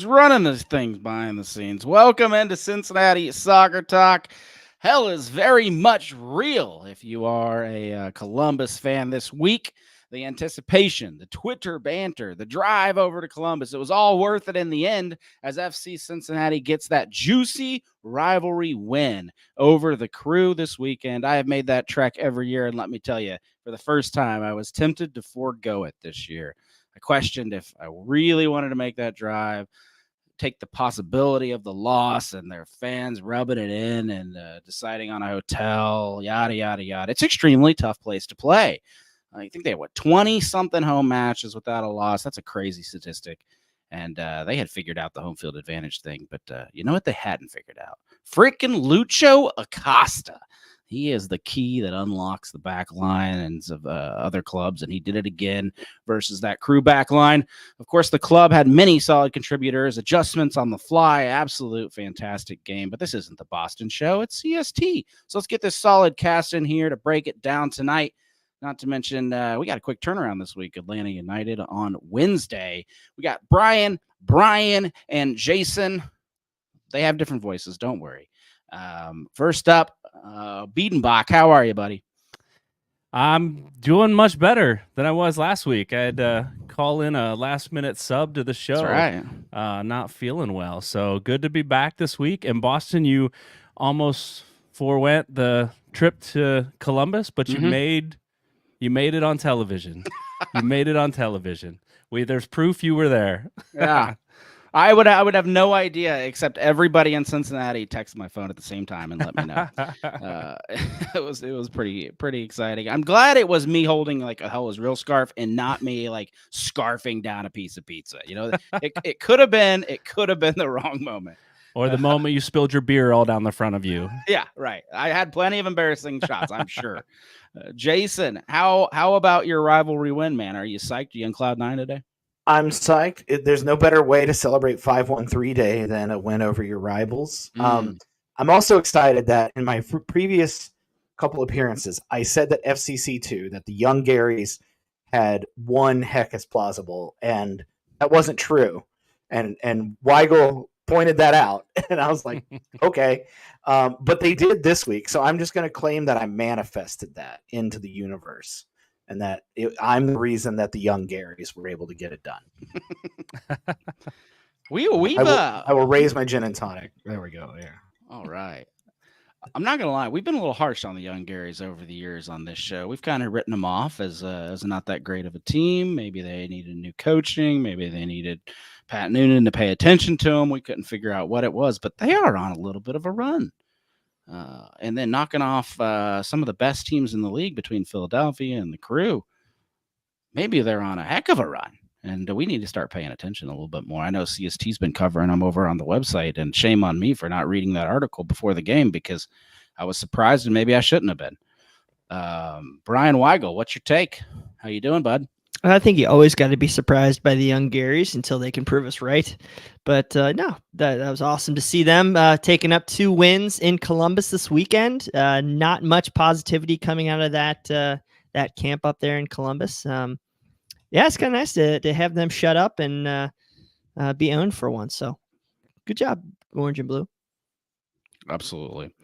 who's running these things behind the scenes. Welcome into Cincinnati Soccer Talk. Hell is very much real if you are a Columbus fan this week. The anticipation, the Twitter banter, the drive over to Columbus, it was all worth it in the end as FC Cincinnati gets that juicy rivalry win over the Crew this weekend. I have made that trek every year, and let me tell you, for the first time, I was tempted to forego it this year. I questioned if I really wanted to make that drive, take the possibility of the loss and their fans rubbing it in and deciding on a hotel, yada, yada, yada. It's an extremely tough place to play. I think they had, 20-something home matches without a loss. That's a crazy statistic. And they had figured out the home field advantage thing. But you know what they hadn't figured out? Freaking Lucho Acosta. He is the key that unlocks the back lines of other clubs, and he did it again versus that Crew back line. Of course, the club had many solid contributors, adjustments on the fly, absolute fantastic game. But this isn't the Boston show. It's CST. So let's get this solid cast in here to break it down tonight. Not to mention, we got a quick turnaround this week. Atlanta United on Wednesday. We got Bryan, and Jason. They have different voices. Don't worry. First up, Biedenbach. How are you, buddy? I'm doing much better than I was last week. I had to call in a last-minute sub to the show. That's right. Not feeling well. So good to be back this week. In Boston, you almost forewent the trip to Columbus, but you made it on television. You made it on television. There's proof you were there. Yeah. I would have no idea, except everybody in Cincinnati texted my phone at the same time and let me know. It was pretty exciting. I'm glad it was me holding like a Hell is Real scarf and not me like scarfing down a piece of pizza. You know, it could have been the wrong moment. Or the moment you spilled your beer all down the front of you. Yeah, right. I had plenty of embarrassing shots, I'm sure. Jason, how about your rivalry win, man? Are you psyched? Are you on cloud nine today? I'm psyched. There's no better way to celebrate 5-1-3 Day than a win over your rivals. I'm also excited that in my previous couple appearances, I said that FCC2, that the Young Garys had one heck as Plausible, and that wasn't true. And Weigel pointed that out, and I was like, okay. But they did this week, so I'm just going to claim that I manifested that into the universe. And that I'm the reason that the Young Garys were able to get it done. I will raise my gin and tonic. There we go. Yeah. All right. I'm not gonna lie. We've been a little harsh on the Young Garys over the years on this show. We've kind of written them off as not that great of a team. Maybe they needed new coaching. Maybe they needed Pat Noonan to pay attention to them. We couldn't figure out what it was, but they are on a little bit of a run. And then knocking off some of the best teams in the league between Philadelphia and the Crew. Maybe they're on a heck of a run, and we need to start paying attention a little bit more. I know CST's been covering them over on the website, and shame on me for not reading that article before the game because I was surprised and maybe I shouldn't have been. Bryan Weigel, what's your take? How you doing, bud? I think you always got to be surprised by the Young Garys until they can prove us right. But no, that was awesome to see them taking up 2 wins in Columbus this weekend. Not much positivity coming out of that camp up there in Columbus. Yeah, it's kind of nice to have them shut up and be owned for once. So good job, Orange and Blue. Absolutely.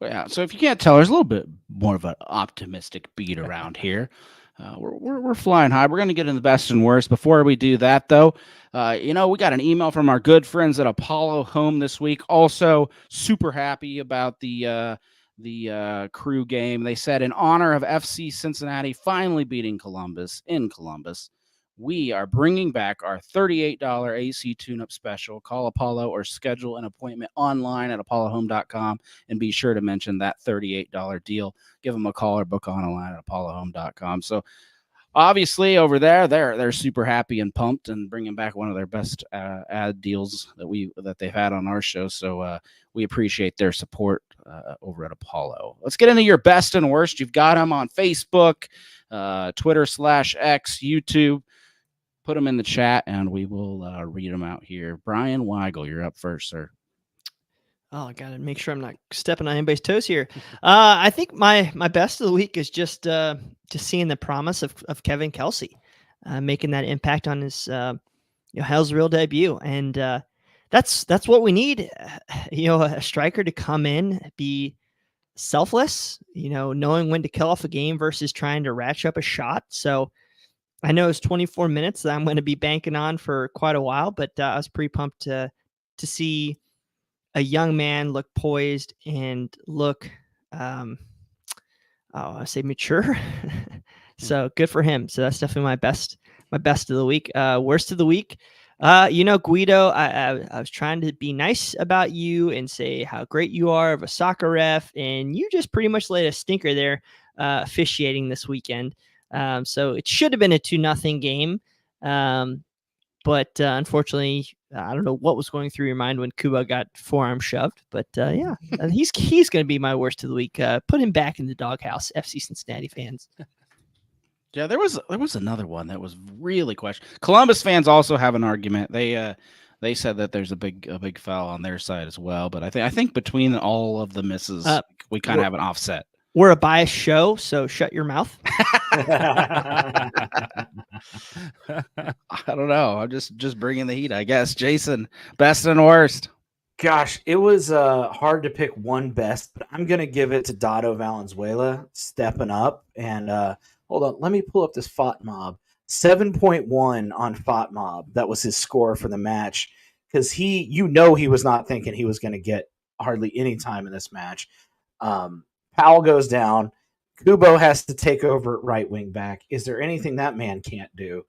Well, yeah. So if you can't tell, there's a little bit more of an optimistic beat around here. We're flying high. We're going to get in the best and worst. Before we do that, though, we got an email from our good friends at Apollo Home this week. Also, super happy about the Crew game. They said in honor of FC Cincinnati finally beating Columbus in Columbus, we are bringing back our $38 AC tune-up special. Call Apollo or schedule an appointment online at apollohome.com and be sure to mention that $38 deal. Give them a call or book online at apollohome.com. So obviously over there, they're super happy and pumped and bringing back one of their best ad deals that they've had on our show. So we appreciate their support over at Apollo. Let's get into your best and worst. You've got them on Facebook, Twitter/X, YouTube. Put them in the chat, and we will read them out here. Bryan Weigel, you're up first, sir. Oh, I got to make sure I'm not stepping on anybody's toes here. I think my best of the week is just seeing the promise of Kelsy making that impact on his Hell's Real debut. And that's what we need. A striker to come in, be selfless, knowing when to kill off a game versus trying to ratchet up a shot. So I know it's 24 minutes that I'm going to be banking on for quite a while, but I was pretty pumped to see a young man look poised and look, I say mature. So good for him. So that's definitely my best of the week. Worst of the week. Guido, I was trying to be nice about you and say how great you are of a soccer ref, and you just pretty much laid a stinker there officiating this weekend. So it should have been a 2-0 game. But unfortunately, I don't know what was going through your mind when Kubo got forearm shoved. But yeah, he's going to be my worst of the week. Put him back in the doghouse, FC Cincinnati fans. Yeah, there was another one that was really questionable. Columbus fans also have an argument. They said that there's a big foul on their side as well. But I think between all of the misses, we kind of have an offset. We're a biased show, so shut your mouth. I don't know. I'm just bringing the heat, I guess. Jason, best and worst. Gosh, it was hard to pick one best, but I'm going to give it to Dado Valenzuela stepping up. And hold on, let me pull up this FOTMob. 7.1 on FOTMob. That was his score for the match. Because he was not thinking he was going to get hardly any time in this match. Powell goes down. Kubo has to take over at right wing back. Is there anything that man can't do?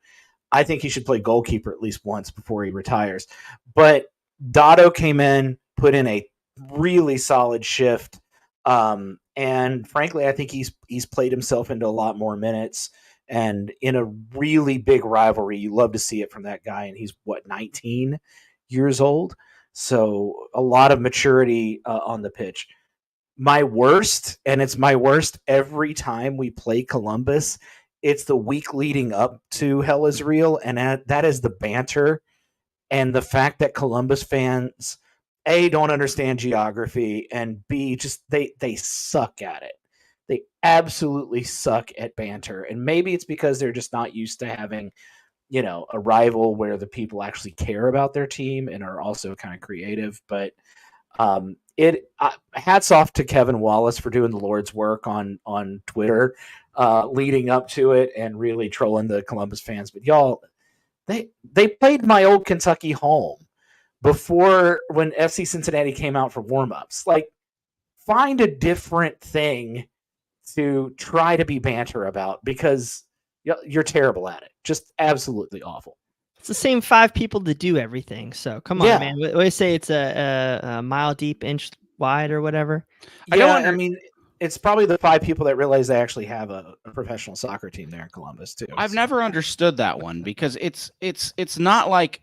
I think he should play goalkeeper at least once before he retires. But Dado came in, put in a really solid shift. And frankly, I think he's played himself into a lot more minutes. And in a really big rivalry, you love to see it from that guy. And he's, 19 years old? So a lot of maturity on the pitch. My worst, and it's my worst every time we play Columbus, it's the week leading up to Hell is Real, and that is the banter and the fact that Columbus fans, A, don't understand geography, and B, just they suck at it. They absolutely suck at banter, and maybe it's because they're just not used to having, a rival where the people actually care about their team and are also kind of creative, but hats off to Kevin Wallace for doing the Lord's work on Twitter leading up to it and really trolling the Columbus fans. But y'all, they played my old Kentucky home before when FC Cincinnati came out for warm-ups. Like, find a different thing to try to be banter about because you're terrible at it. Just absolutely awful. It's the same 5 people that do everything. So come on, man. What do you say? It's a mile deep, inch wide, or whatever. I mean, it's probably the 5 people that realize they actually have a professional soccer team there in Columbus too. I've never understood that one because it's not like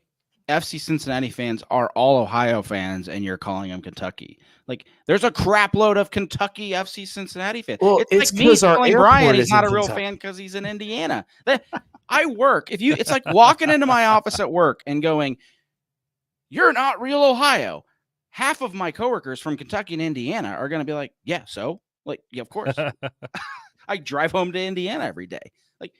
FC Cincinnati fans are all Ohio fans and you're calling them Kentucky. Like, there's a crap load of Kentucky FC Cincinnati fans. Well, it's like me telling Bryan he's not a real fan because he's in Indiana. I work. It's like walking into my office at work and going, "You're not real Ohio." Half of my coworkers from Kentucky and Indiana are going to be like, "Yeah, so like, yeah, of course." I drive home to Indiana every day. Like,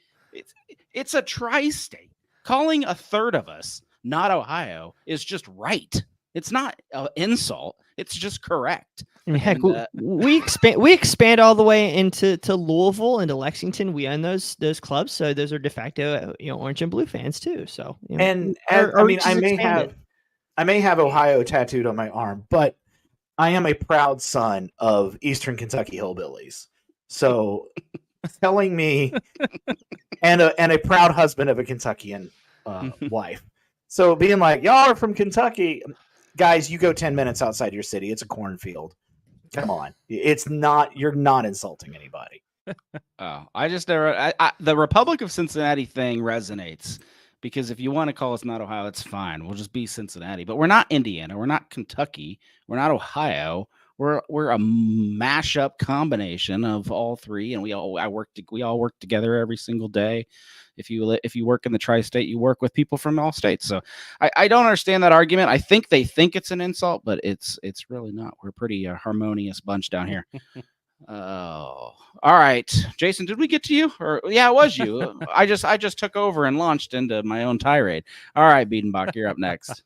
it's a tri-state. Calling a third of us not Ohio is just right. It's not an insult. It's just correct. I mean, heck, we expand all the way into Louisville, into Lexington. We own those clubs, so those are de facto orange and blue fans too. So I may have Ohio tattooed on my arm, but I am a proud son of Eastern Kentucky hillbillies. So telling me, and a proud husband of a Kentuckian wife. So being like, y'all are from Kentucky, guys, you go 10 minutes outside your city. It's a cornfield. Come on. It's not, you're not insulting anybody. Oh, the Republic of Cincinnati thing resonates because if you want to call us not Ohio, it's fine. We'll just be Cincinnati, but we're not Indiana. We're not Kentucky. We're not Ohio. We're a mashup combination of all three, and we all work together every single day. If you work in the tri-state, you work with people from all states. So I don't understand that argument. I think they think it's an insult, but it's really not. We're a pretty harmonious bunch down here. Oh, all right, Jason. Did we get to you? Or yeah, it was you. I just took over and launched into my own tirade. All right, Biedenbach, you're up next.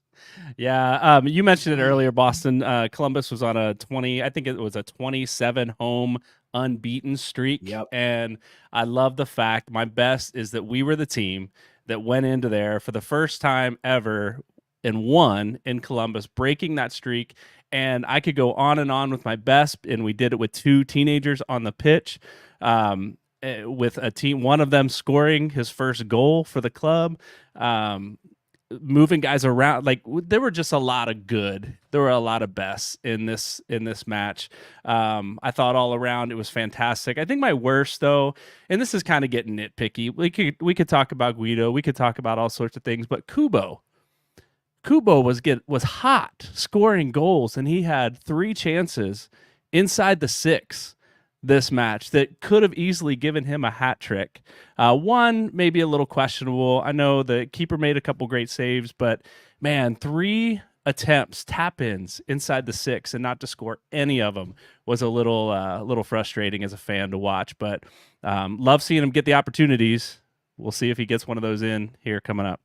Yeah, you mentioned it earlier, Boston. Columbus was on a 20, I think it was a 27 home unbeaten streak. Yep. And I love the fact, my best is that we were the team that went into there for the first time ever and won in Columbus, breaking that streak. And I could go on and on with my best, and we did it with 2 teenagers on the pitch. With a team, one of them scoring his first goal for the club. Moving guys around, like there were just a lot of good. There were a lot of bests in this match. I thought all around it was fantastic. I think my worst though, and this is kind of getting nitpicky. We could talk about Guido. We could talk about all sorts of things, but Kubo was hot scoring goals, and he had 3 chances inside the 6 this match that could have easily given him a hat trick. One maybe a little questionable. I know the keeper made a couple great saves, but man, 3 attempts, tap-ins inside the 6 and not to score any of them was a little frustrating as a fan to watch. But love seeing him get the opportunities. We'll see if he gets one of those in here coming up.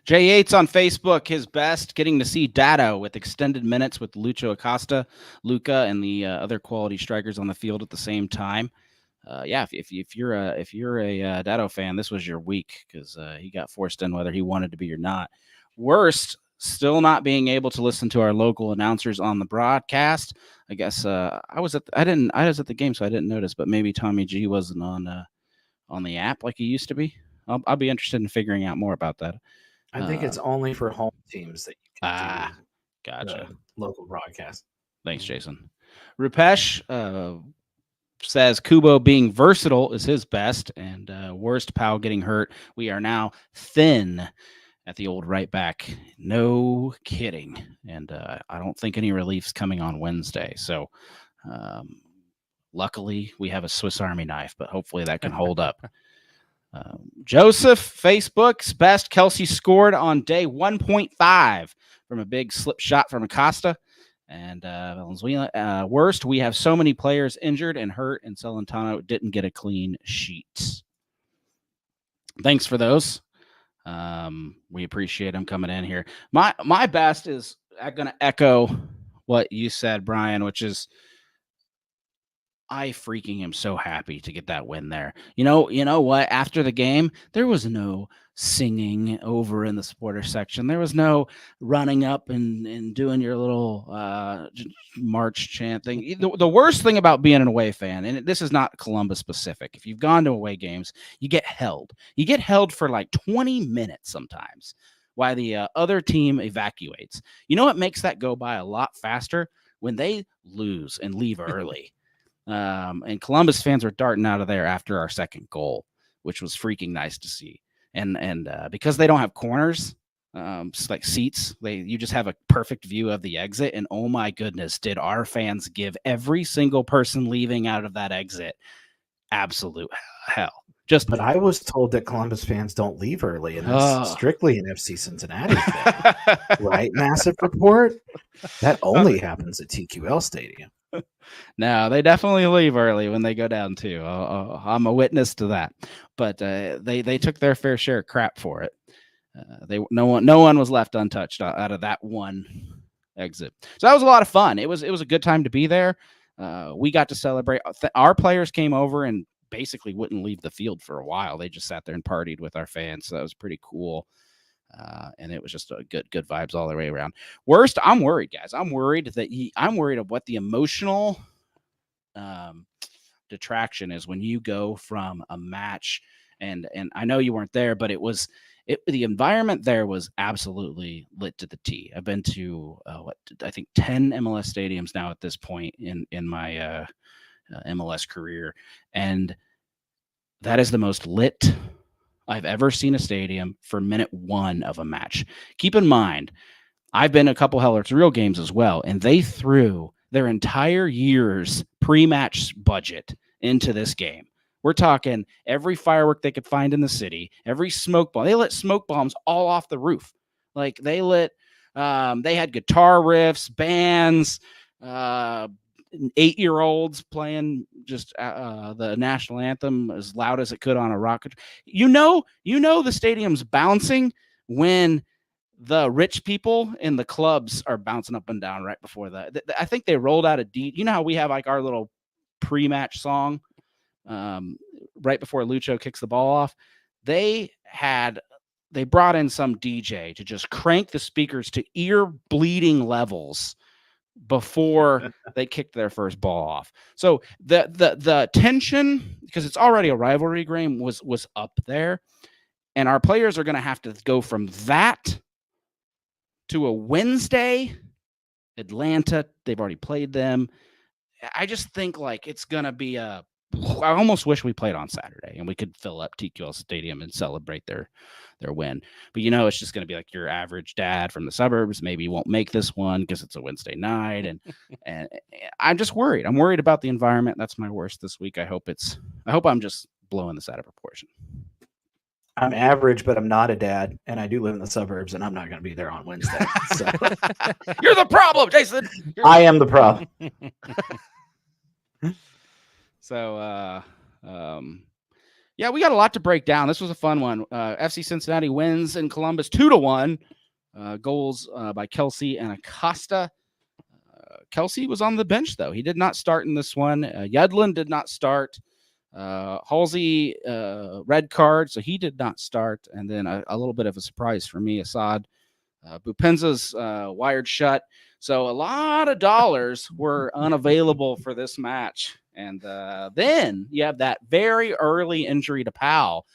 Jay Yates on Facebook, his best, getting to see Dado with extended minutes with Lucho Acosta, Luca, and the other quality strikers on the field at the same time. Yeah, if you're a Dado fan, this was your week because he got forced in whether he wanted to be or not. Worst, still not being able to listen to our local announcers on the broadcast. I guess I was at the game, so I didn't notice, but maybe Tommy G wasn't on the app like he used to be. I'll be interested in figuring out more about that. I think it's only for home teams that you can do gotcha. Local broadcast. Thanks, Jason. Rupesh says Kubo being versatile is his best, and worst, Powell getting hurt. We are now thin at the old right back. No kidding. And I don't think any relief's coming on Wednesday. So luckily we have a Swiss Army knife, but hopefully that can hold up. Joseph, Facebook's best, Kelsy scored on day 1.5 from a big slip shot from Acosta. And Venezuela, worst, we have so many players injured and hurt, and Celentano didn't get a clean sheet. Thanks for those. We appreciate them coming in here. My best is I'm going to echo what you said, Bryan, which is I freaking am so happy to get that win there. You know what? After the game, there was no singing over in the supporter section. There was no running up and doing your little march chant thing. The worst thing about being an away fan, and this is not Columbus specific, if you've gone to away games, you get held. You get held for like 20 minutes sometimes while the other team evacuates. You know what makes that go by a lot faster? When they lose and leave early. And Columbus fans were darting out of there after our second goal, which was freaking nice to see. And because they don't have corners, like seats, you just have a perfect view of the exit. And oh my goodness, did our fans give every single person leaving out of that exit absolute hell. But I was told that Columbus fans don't leave early, and that's strictly an FC Cincinnati thing. Right, Massive Report? That only happens at TQL Stadium. No, they definitely leave early when they go down too. I'm a witness to that. But they took their fair share of crap for it. No one was left untouched out of that one exit. So that was a lot of fun. It was a good time to be there. We got to celebrate. Our players came over and basically wouldn't leave the field for a while. They just sat there and partied with our fans. So that was pretty cool. And it was just a good vibes all the way around. Worst, I'm worried, guys. I'm worried of what the emotional detraction is when you go from a match. And I know you weren't there, but the environment there was absolutely lit to the T. I've been to I think 10 MLS stadiums now at this point in my MLS career, and that is the most lit I've ever seen a stadium for minute 1 of a match. Keep in mind, I've been to a couple Hell It's Real games as well, and they threw their entire year's pre-match budget into this game. We're talking every firework they could find in the city, every smoke bomb. They lit smoke bombs all off the roof. Like they had guitar riffs, bands, 8-year-olds playing just the national anthem as loud as it could on a rocket. You know the stadium's bouncing when the rich people in the clubs are bouncing up and down right before that. I think they rolled out a you know how we have like our little pre-match song right before Lucho kicks the ball off. They brought in some DJ to just crank the speakers to ear bleeding levels before they kicked their first ball off. So the tension, because it's already a rivalry game, was up there, and our players are going to have to go from that to a Wednesday. Atlanta, they've already played them. I just think like it's going to be I almost wish we played on Saturday and we could fill up TQL Stadium and celebrate their win. But it's just going to be like your average dad from the suburbs. Maybe you won't make this one because it's a Wednesday night, and I'm just worried. I'm worried about the environment. That's my worst this week. I hope I'm just blowing this out of proportion. I'm average, but I'm not a dad, and I do live in the suburbs, and I'm not going to be there on Wednesday. So. You're the problem, Jason. I am the problem. So, yeah, we got a lot to break down. This was a fun one. FC Cincinnati wins in Columbus 2-1. Goals by Kelsy and Acosta. Kelsy was on the bench, though. He did not start in this one. Yedlin did not start. Halsey, red card, so he did not start. And then a little bit of a surprise for me, Assad. Bupenza's wired shut. So a lot of dollars were unavailable for this match. And then you have that very early injury to Powell.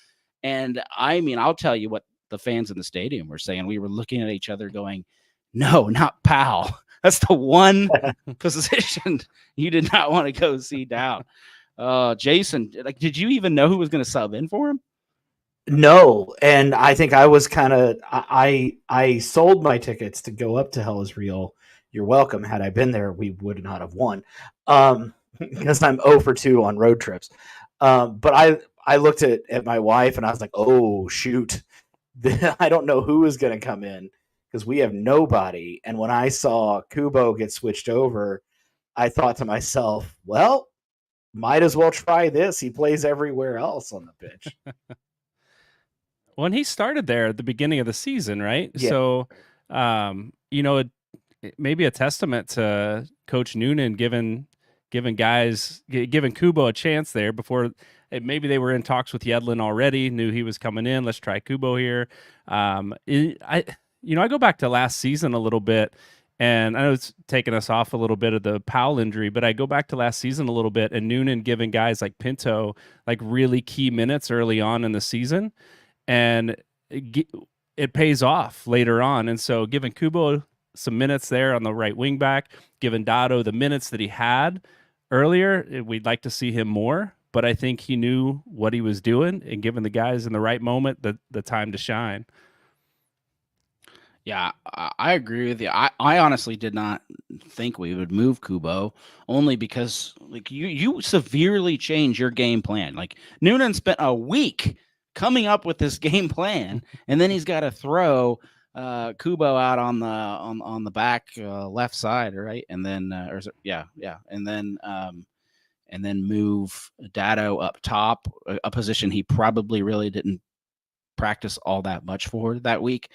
And I mean, I'll tell you what the fans in the stadium were saying. We were looking at each other going, no, not Powell. That's the one position you did not want to go see down. Jason, like, did you even know who was going to sub in for him? No, and I think I was kind of I sold my tickets to go up to Hell is Real. You're welcome. Had I been there, we would not have won. Because I'm 0 for 2 on road trips. But I looked at my wife and I was like, oh shoot, I don't know who is going to come in because we have nobody. And when I saw Kubo get switched over, I thought to myself, well, might as well try this. He plays everywhere else on the pitch. When he started there at the beginning of the season, right? Yeah. So, it may be a testament to Coach Noonan giving Kubo a chance there before. Maybe they were in talks with Yedlin already, knew he was coming in. Let's try Kubo here. I go back to last season a little bit. And I know it's taking us off a little bit of the Powell injury, but I go back to last season a little bit and Noonan giving guys like Pinto like really key minutes early on in the season, and it pays off later on. And so giving Kubo some minutes there on the right wing back, giving Dado the minutes that he had earlier, we'd like to see him more. But I think he knew what he was doing and giving the guys in the right moment the time to shine. Yeah, I agree with you. I honestly did not think we would move Kubo, only because like you severely change your game plan. Like Noonan spent a week coming up with this game plan, and then he's got to throw Kubo out on the back left side, right? And then and then move Dado up top, a position he probably really didn't practice all that much for that week.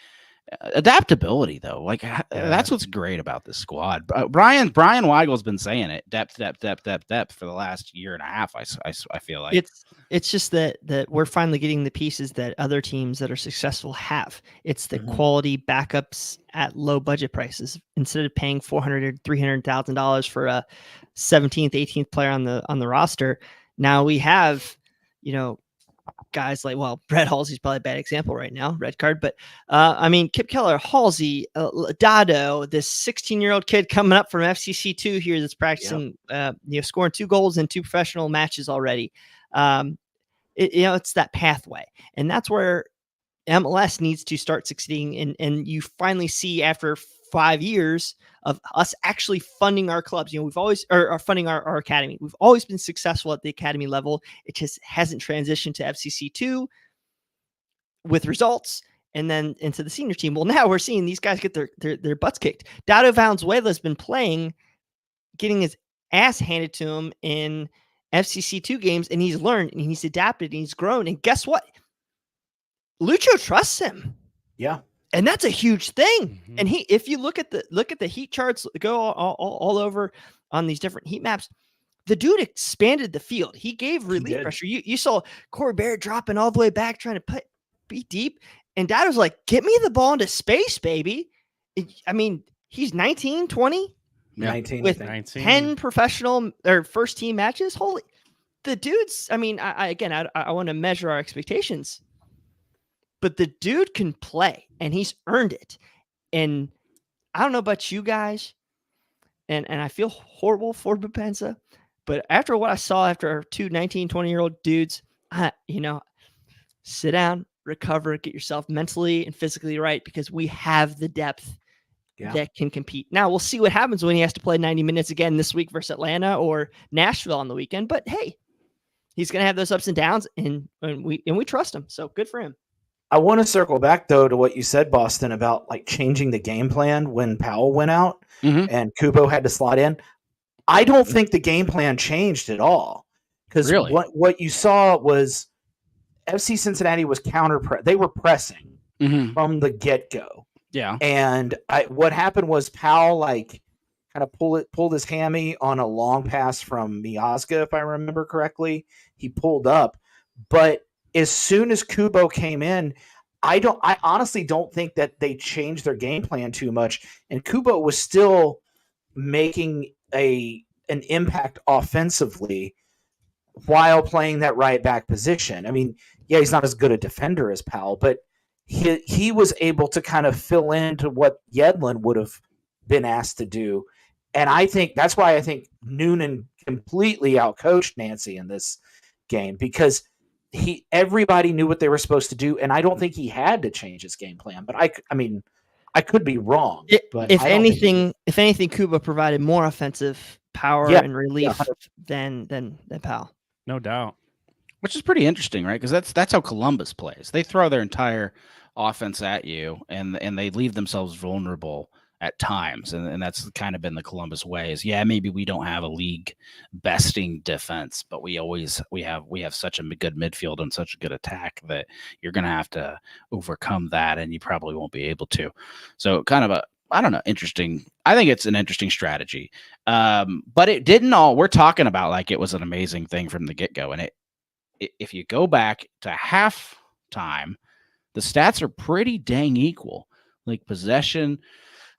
Adaptability, though, like that's what's great about this squad. Bryan Weigel's been saying it, depth for the last year and a half. I feel like it's just that we're finally getting the pieces that other teams that are successful have. It's the quality backups at low budget prices. Instead of paying $400,000 or $300,000 for a 17th, 18th player on the roster, now we have, guys like, well, Brett Halsey's probably a bad example right now, red card. But I mean, Kip Keller, Halsey, Dado, this 16-year-old kid coming up from FCC2 here that's practicing, scoring 2 goals in 2 professional matches already. It's that pathway, and that's where MLS needs to start succeeding. And you finally see after 5 years of us actually funding our clubs. We've always are funding our academy. We've always been successful at the academy level. It just hasn't transitioned to FCC2 with results and then into the senior team. Well, now we're seeing these guys get their butts kicked. Dado Valenzuela has been playing, getting his ass handed to him in FCC2 games, and he's learned and he's adapted and he's grown. And guess what? Lucho trusts him. Yeah. And that's a huge thing. Mm-hmm. And if you look at the heat charts, go all over on these different heat maps, the dude expanded the field. He gave relief pressure. You saw Corey Barrett dropping all the way back, trying to be deep. And Dad was like, get me the ball into space, baby. I mean, he's 19, 20? Yeah. 19, with 19. 10 professional or first team matches. Holy, the dude's, I mean, I want to measure our expectations, but the dude can play and he's earned it. And I don't know about you guys, and I feel horrible for Bupensa, but after what I saw after 2 19, 20-year-old dudes, sit down, recover, get yourself mentally and physically right, because we have the depth that can compete. Now we'll see what happens when he has to play 90 minutes again this week versus Atlanta or Nashville on the weekend. But hey, he's going to have those ups and downs, and we trust him. So good for him. I want to circle back though to what you said, Boston, about like changing the game plan when Powell went out and Kubo had to slot in. I don't think the game plan changed at all, because what you saw was FC Cincinnati was they were pressing from the get-go. Yeah. And what happened was Powell kind of pulled his hammy on a long pass from Miazga, if I remember correctly. He pulled up, but as soon as Kubo came in, I honestly don't think that they changed their game plan too much. And Kubo was still making an impact offensively while playing that right back position. I mean, yeah, he's not as good a defender as Powell, but he was able to kind of fill into what Yedlin would have been asked to do. And I think that's why I think Noonan completely outcoached Nancy in this game, because everybody knew what they were supposed to do, and I don't think he had to change his game plan. But I could be wrong. But if anything, Kubo provided more offensive power and relief than Powell. No doubt. Which is pretty interesting, right? Because that's how Columbus plays. They throw their entire offense at you, and they leave themselves vulnerable at times, and that's kind of been the Columbus ways. Yeah, maybe we don't have a league besting defense, but we have such a good midfield and such a good attack that you're going to have to overcome that, and you probably won't be able to. So kind of interesting. I think it's an interesting strategy. But it didn't all. We're talking about like it was an amazing thing from the get-go, and if you go back to halftime, the stats are pretty dang equal. Like possession,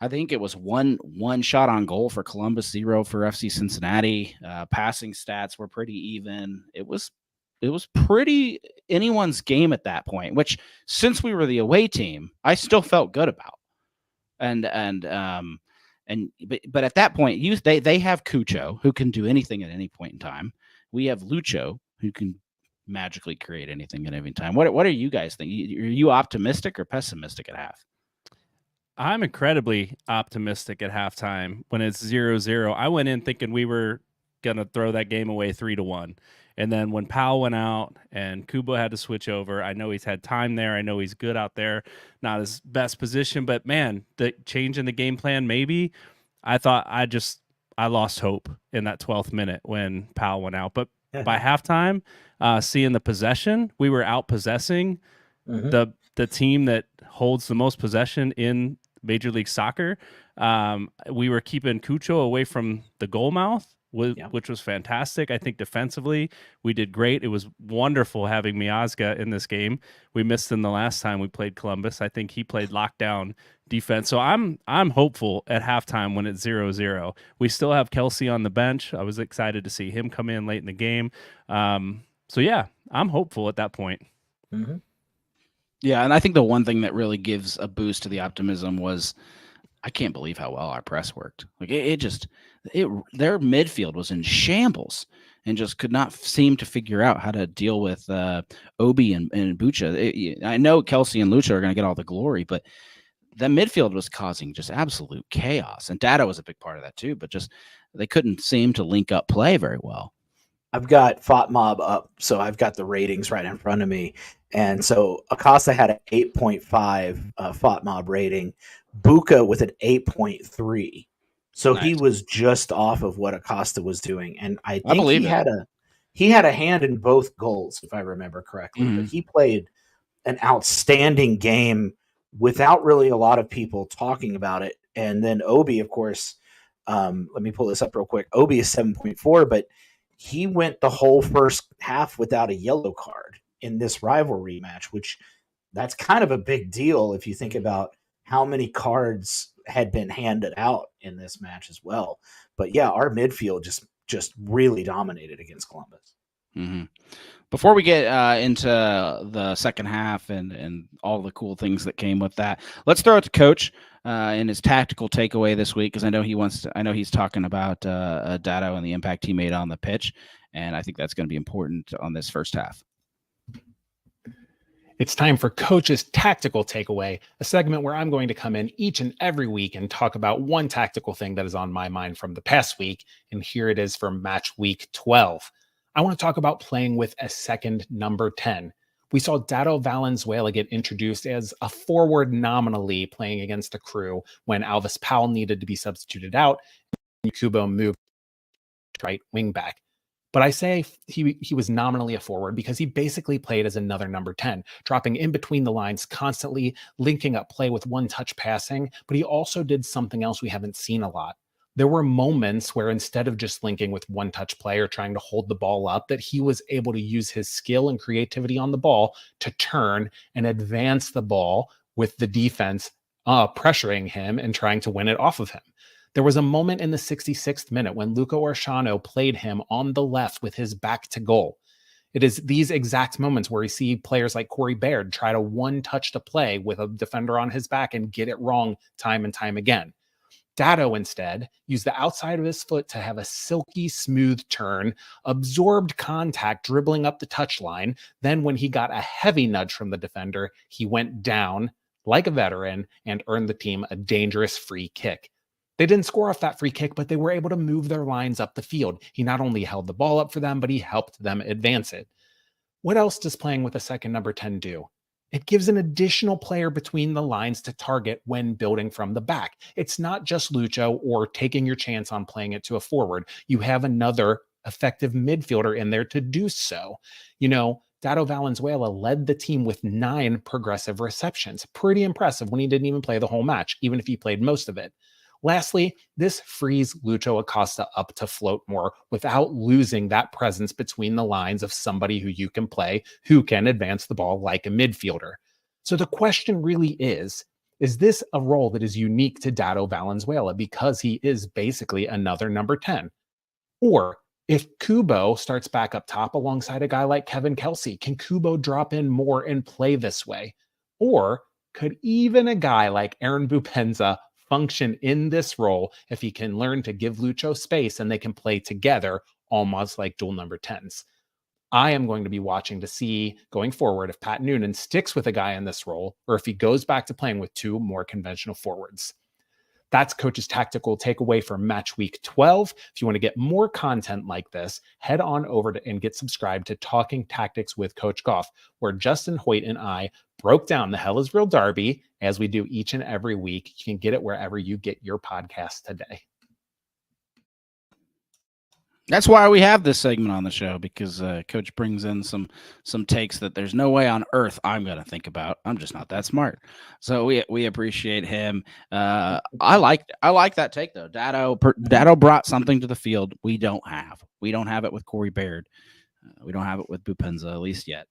I think it was one shot on goal for Columbus, 0 for FC Cincinnati. Passing stats were pretty even. It was pretty anyone's game at that point, which since we were the away team, I still felt good about. But at that point, they have Cucho, who can do anything at any point in time. We have Lucho, who can magically create anything at any time. What are you guys thinking? Are you optimistic or pessimistic at half? I'm incredibly optimistic at halftime when it's 0-0. I went in thinking we were going to throw that game away 3-1. And then when Powell went out and Kubo had to switch over, I know he's had time there. I know he's good out there, not his best position. But, man, the change in the game plan, maybe, I thought I lost hope in that 12th minute when Powell went out. But by halftime, seeing the possession, we were out-possessing the team that holds the most possession in Major League Soccer. We were keeping Cucho away from the goal mouth, which was fantastic. I think defensively we did great. It was wonderful having Miazga in this game. We missed him the last time we played Columbus. I think he played lockdown defense. So I'm hopeful at halftime when it's 0-0. We still have Kelsy on the bench. I was excited to see him come in late in the game. So yeah, I'm hopeful at that point. Mm-hmm. Yeah, and I think the one thing that really gives a boost to the optimism was I can't believe how well our press worked. Like their midfield was in shambles and just could not seem to figure out how to deal with Obi and Bucha. I know Kelsy and Lucho are going to get all the glory, but the midfield was causing just absolute chaos. And Data was a big part of that too, but just they couldn't seem to link up play very well. I've got FOTMob up, so I've got the ratings right in front of me. And so Acosta had an 8.5 FOTMob rating, Bucha with an 8.3. So nice. He was just off of what Acosta was doing. And I think he had a hand in both goals, if I remember correctly. Mm-hmm. But he played an outstanding game without really a lot of people talking about it. And then Obi, of course, let me pull this up real quick. Obi is 7.4, but he went the whole first half without a yellow card in this rivalry match, which that's kind of a big deal if you think about how many cards had been handed out in this match as well. But yeah, our midfield just really dominated against Columbus. Mm-hmm. Before we get into the second half and all the cool things that came with that, let's throw it to Coach in his tactical takeaway this week, because I know he's talking about Dado and the impact he made on the pitch, and I think that's going to be important on this first half. It's time for Coach's Tactical Takeaway, a segment where I'm going to come in each and every week and talk about one tactical thing that is on my mind from the past week, and here it is for match week 12. I want to talk about playing with a second number 10. We saw Dado Valenzuela get introduced as a forward nominally playing against the Crew when Alvis Powell needed to be substituted out and Kubo moved to right wing back. But I say he was nominally a forward because he basically played as another number 10, dropping in between the lines constantly, linking up play with one-touch passing, but he also did something else we haven't seen a lot. There were moments where instead of just linking with one-touch play or trying to hold the ball up, that he was able to use his skill and creativity on the ball to turn and advance the ball with the defense pressuring him and trying to win it off of him. There was a moment in the 66th minute when Lucho Acosta played him on the left with his back to goal. It is these exact moments where we see players like Corey Baird try to one-touch the play with a defender on his back and get it wrong time and time again. Dado instead used the outside of his foot to have a silky smooth turn, absorbed contact dribbling up the touchline. Then when he got a heavy nudge from the defender, he went down like a veteran and earned the team a dangerous free kick. They didn't score off that free kick, but they were able to move their lines up the field. He not only held the ball up for them, but he helped them advance it. What else does playing with a second number 10 do? It gives an additional player between the lines to target when building from the back. It's not just Lucho or taking your chance on playing it to a forward. You have another effective midfielder in there to do so. You know, Dado Valenzuela led the team with 9 progressive receptions. Pretty impressive when he didn't even play the whole match, even if he played most of it. Lastly, this frees Lucho Acosta up to float more without losing that presence between the lines of somebody who you can play, who can advance the ball like a midfielder. So the question really is this a role that is unique to Dado Valenzuela because he is basically another number 10? Or if Kubo starts back up top alongside a guy like Kelsy, can Kubo drop in more and play this way? Or could even a guy like Aaron Bupenza function in this role if he can learn to give Lucho space and they can play together almost like dual number 10s? I am going to be watching to see going forward if Pat Noonan sticks with a guy in this role or if he goes back to playing with 2 more conventional forwards. That's Coach's Tactical Takeaway for match week 12. If you want to get more content like this, head on over and get subscribed to Talking Tactics with Coach Goff, where Justin Hoyt and I broke down the Hell is Real Derby as we do each and every week. You can get it wherever you get your podcast today. That's why we have this segment on the show, because Coach brings in some takes that there's no way on earth I'm going to think about. I'm just not that smart. So we appreciate him. I like that take though. Dado brought something to the field we don't have. We don't have it with Corey Baird. We don't have it with Bupenza, at least yet.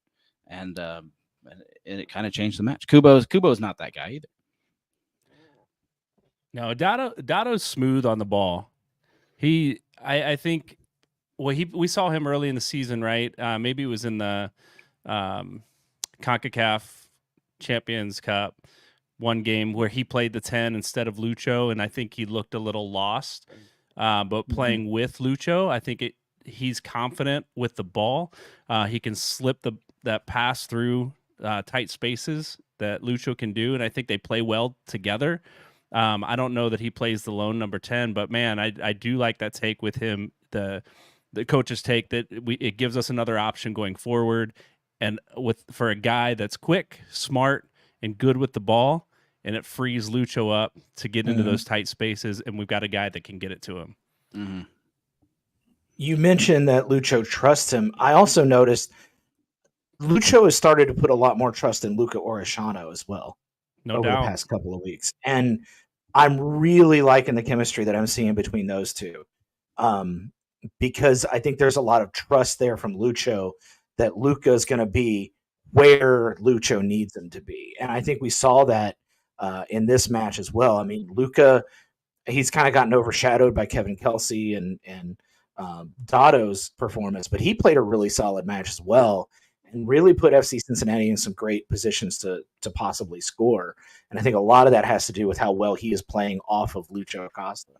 And it kind of changed the match. Kubo's not that guy either. No, Dado's smooth on the ball. I think. Well, we saw him early in the season, right? Maybe it was in the CONCACAF Champions Cup, one game where he played the 10 instead of Lucho, and I think he looked a little lost. But playing with Lucho, I think he's confident with the ball. He can slip that pass through tight spaces that Lucho can do, and I think they play well together. I don't know that he plays the lone number 10, but man, I do like that take with him. The coach's take that it gives us another option going forward, and for a guy that's quick, smart, and good with the ball, and it frees Lucho up to get into those tight spaces, and we've got a guy that can get it to him. Mm-hmm. You mentioned that Lucho trusts him. I also noticed Lucho has started to put a lot more trust in Lucho Orishano as well. over the past couple of weeks. And I'm really liking the chemistry that I'm seeing between those two. Because I think there's a lot of trust there from Lucho that Luka is going to be where Lucho needs him to be. And I think we saw that in this match as well. I mean, Luka, he's kind of gotten overshadowed by Kevin Kelsy and Dotto's performance, but he played a really solid match as well and really put FC Cincinnati in some great positions to possibly score. And I think a lot of that has to do with how well he is playing off of Lucho Acosta.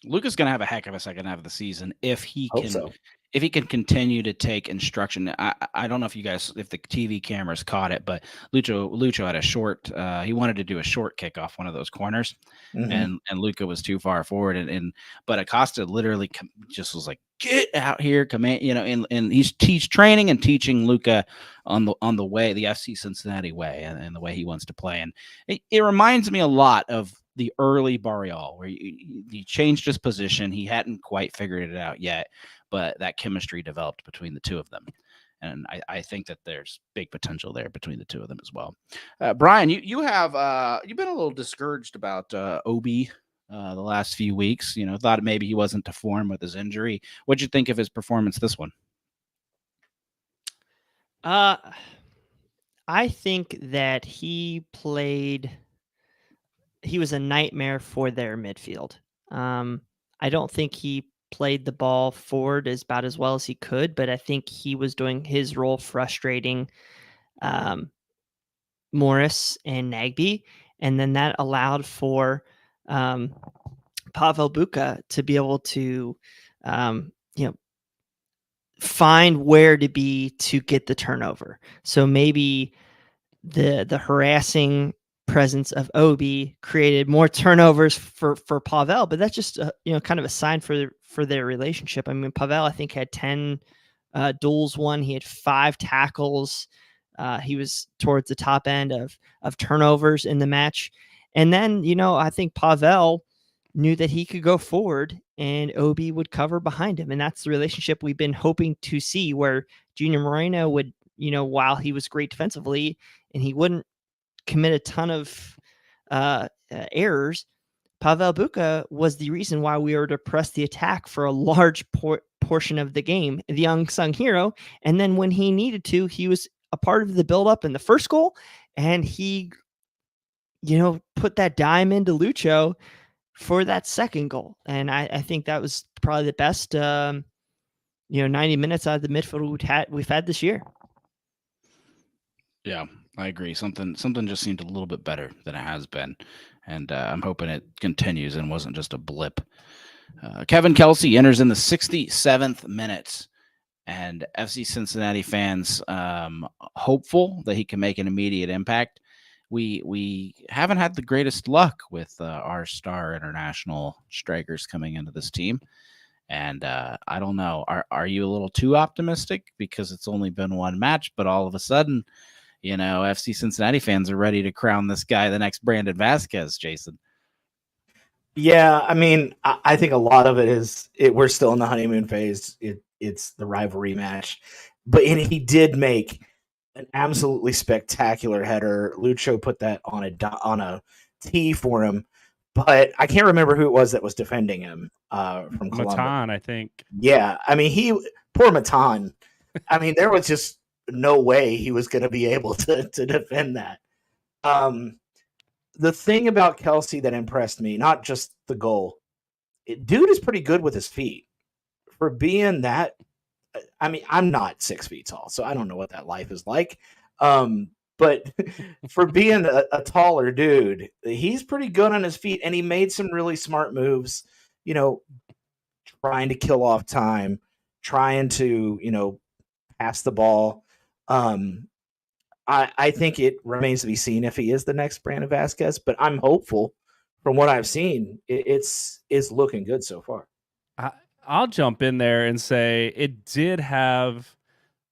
Luka's going to have a heck of a second half of the season if he can continue to take instruction. I don't know if the TV cameras caught it, but Lucho had a short. He wanted to do a short kick off one of those corners, and Luka was too far forward, but Acosta literally just was like, "Get out here, command!" And he's training and teaching Luka on the way, the FC Cincinnati way, and the way he wants to play, and it reminds me a lot of the early Barreal, where he changed his position. He hadn't quite figured it out yet, but that chemistry developed between the two of them. And I think that there's big potential there between the two of them as well. Bryan, you've been a little discouraged about Obi the last few weeks. Thought maybe he wasn't to form with his injury. What'd you think of his performance this one? I think that he was a nightmare for their midfield. I don't think he played the ball forward about as well as he could, but I think he was doing his role frustrating Morris and Nagbe, and then that allowed for Pavel Buka to be able to find where to be to get the turnover. So maybe the harassing presence of Obi created more turnovers for Pavel, but that's just kind of a sign for their relationship. I mean, Pavel, I think, had 10 duels won. He had 5 tackles. He was towards the top end of turnovers in the match. And then, I think Pavel knew that he could go forward and Obi would cover behind him. And that's the relationship we've been hoping to see, where Junior Moreno would, while he was great defensively and he wouldn't commit a ton of errors, Pavel Buka was the reason why we were to press the attack for a large portion of the game, the unsung hero. And then when he needed to, he was a part of the buildup in the first goal, and he, put that dime into Lucho for that second goal. And I think that was probably the best, 90 minutes out of the midfield we've had this year. Yeah, I agree. Something just seemed a little bit better than it has been, and I'm hoping it continues and wasn't just a blip. Kevin Kelsy enters in the 67th minute, and FC Cincinnati fans hopeful that he can make an immediate impact. We haven't had the greatest luck with our star international strikers coming into this team. And I don't know, are you a little too optimistic because it's only been one match, but all of a sudden, FC Cincinnati fans are ready to crown this guy the next Brandon Vasquez, Jason? Yeah, I mean, I think a lot of it is we're still in the honeymoon phase. It's the rivalry match, but he did make an absolutely spectacular header. Lucho put that on a tee for him, but I can't remember who it was that was defending him from Columbus. Matan, I think. Yeah, I mean, poor Matan. I mean, there was just no way he was going to be able to defend that. The thing about Kelsy that impressed me, not just the goal, dude is pretty good with his feet. For being that, I mean, I'm not 6 feet tall, so I don't know what that life is like. But for being a taller dude, he's pretty good on his feet, and he made some really smart moves, trying to kill off time, trying to, pass the ball. I think it remains to be seen if he is the next Brandon Vasquez, but I'm hopeful. From what I've seen, it's looking good so far. I'll jump in there and say it did have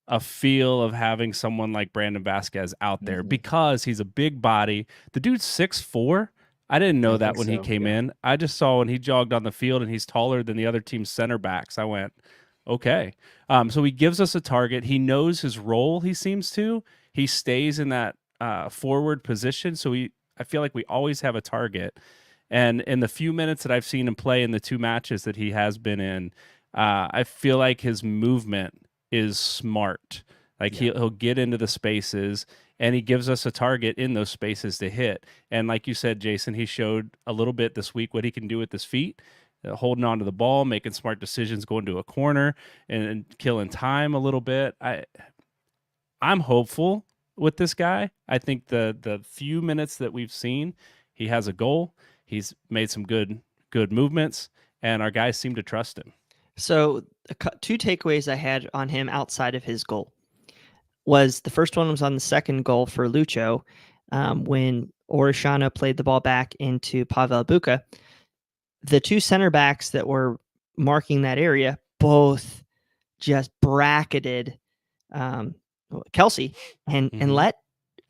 a feel of having someone like Brandon Vasquez out there because he's a big body. The dude's 6'4". I didn't know that when he came in. I just saw when he jogged on the field and he's taller than the other team's center backs. I went, okay. So he gives us a target. He knows his role, he seems to. He stays in that forward position. So I feel like we always have a target. And in the few minutes that I've seen him play in the 2 matches that he has been in, I feel like his movement is smart. Like he'll get into the spaces and he gives us a target in those spaces to hit. And like you said, Jason, he showed a little bit this week what he can do with his feet, holding on to the ball, making smart decisions, going to a corner and killing time a little bit. I'm hopeful with this guy. I think the few minutes that we've seen, he has a goal. He's made some good movements, and our guys seem to trust him. So 2 takeaways I had on him outside of his goal was the first one was on the second goal for Lucho when Orishano played the ball back into Pavel Buka. The 2 center backs that were marking that area both just bracketed Kelsy and let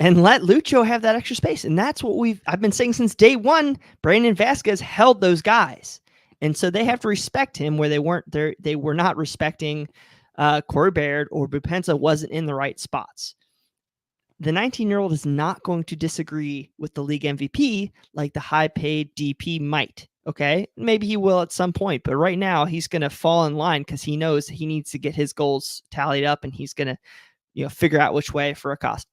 Lucho have that extra space. And that's what I've been saying since day one. Brandon Vasquez held those guys. And so they have to respect him where they were not respecting Corey Baird, or Bupensa wasn't in the right spots. The 19-year-old is not going to disagree with the league MVP like the high-paid DP might. Okay, maybe he will at some point, but right now he's going to fall in line because he knows he needs to get his goals tallied up, and he's going to figure out which way for Acosta.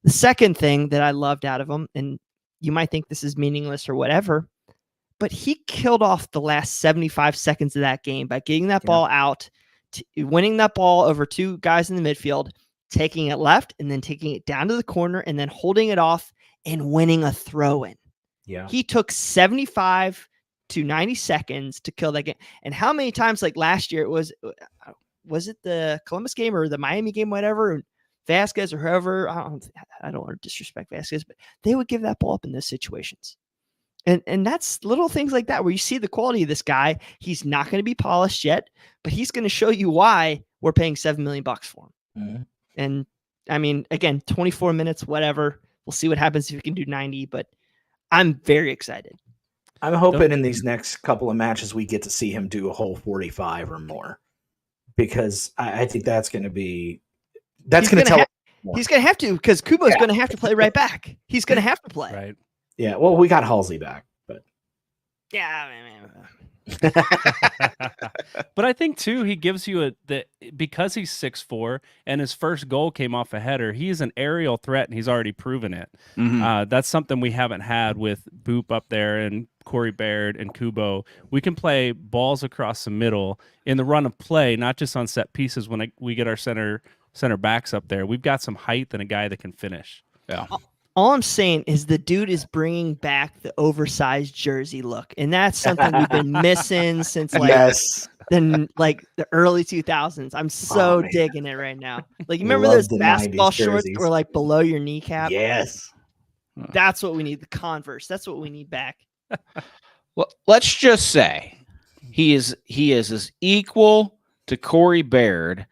The second thing that I loved out of him, and you might think this is meaningless or whatever, but he killed off the last 75 seconds of that game by getting that ball out, winning that ball over 2 guys in the midfield, taking it left and then taking it down to the corner and then holding it off and winning a throw-in. Yeah. He took 75 to 90 seconds to kill that game. And how many times, like last year, was it the Columbus game or the Miami game, whatever, Vasquez or whoever, I don't want to disrespect Vasquez, but they would give that ball up in those situations. And that's little things like that where you see the quality of this guy. He's not going to be polished yet, but he's going to show you why we're paying $7 million for him. Mm-hmm. And I mean, again, 24 minutes, whatever. We'll see what happens if we can do 90, but I'm very excited. I'm hoping in these next couple of matches we get to see him do a whole 45 or more, because I think that's going to be he's going to have to, because Kubo is going to have to play right back. He's going to have to play. Right. Yeah. Well, we got Halsey back, but yeah. But I think too, he gives you because he's 6'4" and his first goal came off a header. He's an aerial threat, and he's already proven it. Mm-hmm. That's something we haven't had with Boop up there and Corey Baird and Kubo. We can play balls across the middle in the run of play, not just on set pieces. When we get our center backs up there, we've got some height and a guy that can finish. Yeah. All I'm saying is the dude is bringing back the oversized jersey look, and that's something we've been missing since the early 2000s. I'm so digging it right now. Like, you remember those basketball shorts that were like below your kneecap? Yes. That's what we need. The Converse. That's what we need back. Well, let's just say he is as equal to Corey Baird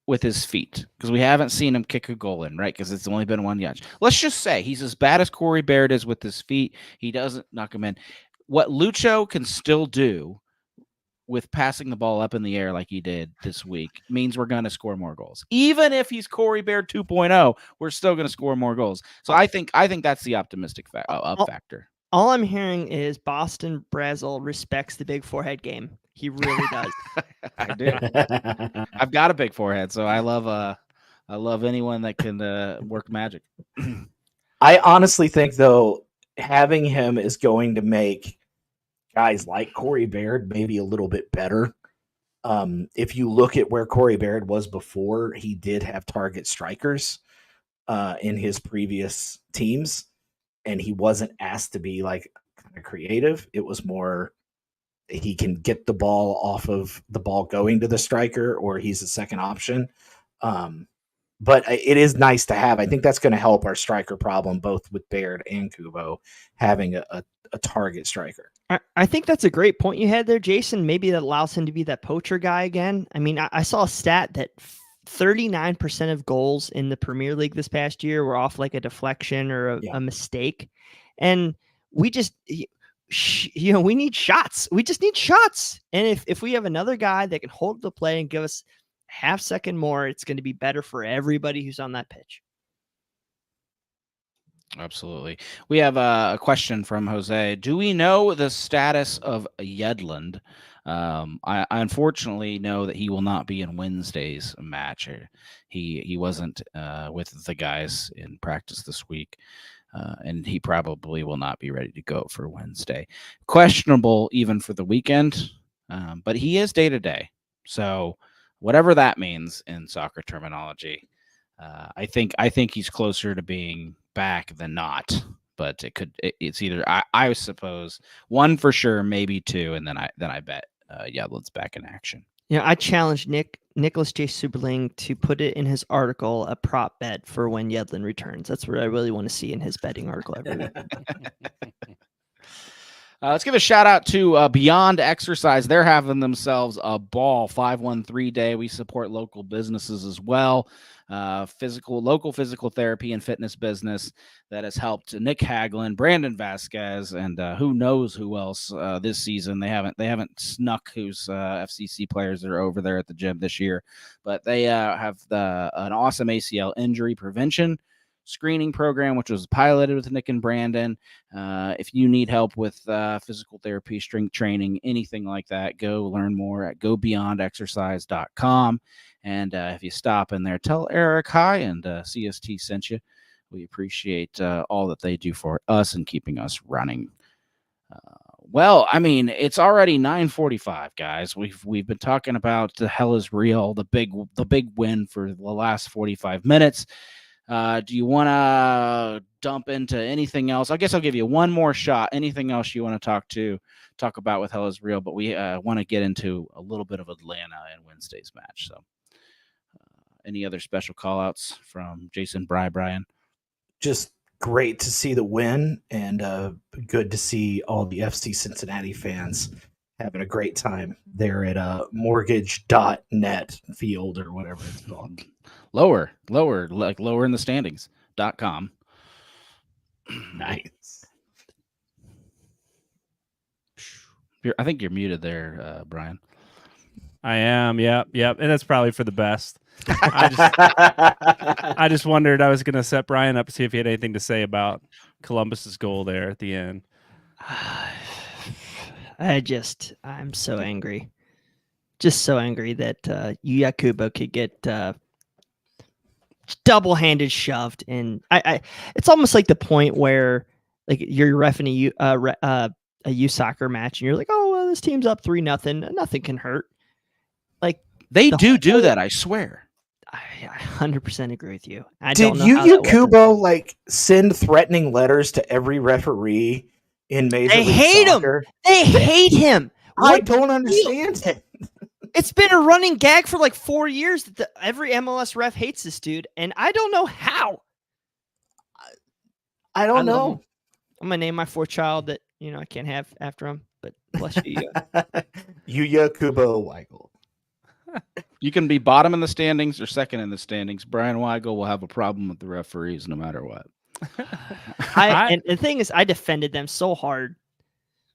with his feet, because we haven't seen him kick a goal in, right? Because it's only been 1 yard. Let's just say he's as bad as Corey Baird is with his feet. He doesn't knock him in. What Lucho can still do with passing the ball up in the air like he did this week means we're going to score more goals. Even if he's Corey Baird 2.0, we're still going to score more goals. So I think that's the optimistic factor. All I'm hearing is Boston Brazil respects the big forehead game. He really does. I do. I've got a big forehead, so I love anyone that can work magic. I honestly think, though, having him is going to make guys like Corey Baird maybe a little bit better. If you look at where Corey Baird was before, he did have target strikers in his previous teams, and he wasn't asked to be like kind of creative. It was more he can get the ball off of the ball going to the striker, or he's a second option. But it is nice to have. I think that's going to help our striker problem, both with Baird and Kubo, having a target striker. I think that's a great point you had there, Jason. Maybe that allows him to be that poacher guy again. I mean, I saw a stat that 39% of goals in the Premier League this past year were off like a deflection or a mistake. And we just, we need shots. We just need shots. And if we have another guy that can hold the play and give us half second more, it's going to be better for everybody who's on that pitch. Absolutely. We have a question from Jose. Do we know the status of Yedlund? I unfortunately know that he will not be in Wednesday's match. He wasn't with the guys in practice this week, and he probably will not be ready to go for Wednesday. Questionable even for the weekend, but he is day-to-day. So whatever that means in soccer terminology, I think he's closer to being back than not, but it's either I suppose one for sure, maybe two, and then I bet Yedlin's back in action. Yeah, I challenge Nicholas J. Superling to put it in his article, a prop bet for when Yedlin returns. That's what I really want to see in his betting article every week. Let's give a shout out to Beyond Exercise. They're having themselves a ball 513 day. We support local businesses as well. Local physical therapy and fitness business that has helped Nick Haglin, Brandon Vasquez, and who knows who else this season. They haven't snuck whose FCC players are over there at the gym this year, but they have an awesome ACL injury prevention screening program, which was piloted with Nick and Brandon. If you need help with physical therapy, strength training, anything like that, go learn more at gobeyondexercise.com. And if you stop in there, tell Eric hi and CST sent you. We appreciate all that they do for us and keeping us running. Well, I mean, it's already 9:45, guys. We've been talking about the hell is real, the big win for the last 45 minutes. Do you want to dump into anything else? I guess I'll give you one more shot. Anything else you want to talk about with Hell is Real? But we want to get into a little bit of Atlanta and Wednesday's match. So any other special call outs from Jason, Bryan? Just great to see the win, and good to see all the FC Cincinnati fans having a great time there at mortgage.net field or whatever it's called. Lower in the standings.com. Nice. I think you're muted there, Bryan. I am. Yep. And that's probably for the best. I just wondered, I was going to set Bryan up to see if he had anything to say about Columbus's goal there at the end. I'm so angry. Just so angry that Yuya Kubo could get double-handed shoved. And it's almost like the point where like you're reffing a U soccer match and you're like, oh, well, this team's up 3-0. Nothing can hurt. Like they do that, I swear. I 100% agree with you. Did Yuya Kubo like send threatening letters to every referee in Major League Soccer? They hate him. I don't understand it. It's been a running gag for like 4 years that every MLS ref hates this dude, and I don't know how. I don't know. I'm gonna name my fourth child that I can't have after him, but bless you. Yuya Kubo Weigel. You can be bottom in the standings or second in the standings. Bryan Weigel will have a problem with the referees no matter what. And the thing is, I defended them so hard.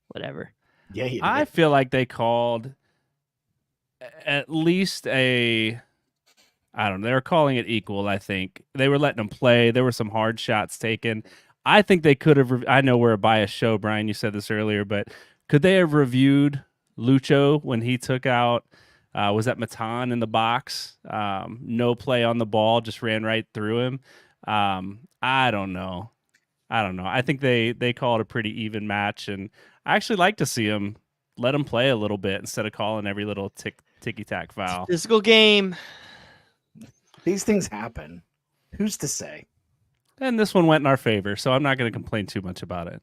Whatever. Yeah, I feel like they called at least I don't know. They were calling it equal, I think. They were letting them play. There were some hard shots taken. I think they could have. I know we're a biased show, Bryan. You said this earlier, but could they have reviewed Lucho when he took out? Was that Matan in the box? No play on the ball, just ran right through him. I don't know. I think they called a pretty even match, and I actually like to see him let him play a little bit instead of calling every little ticky-tack foul. Physical game. These things happen. Who's to say? And this one went in our favor, so I'm not going to complain too much about it.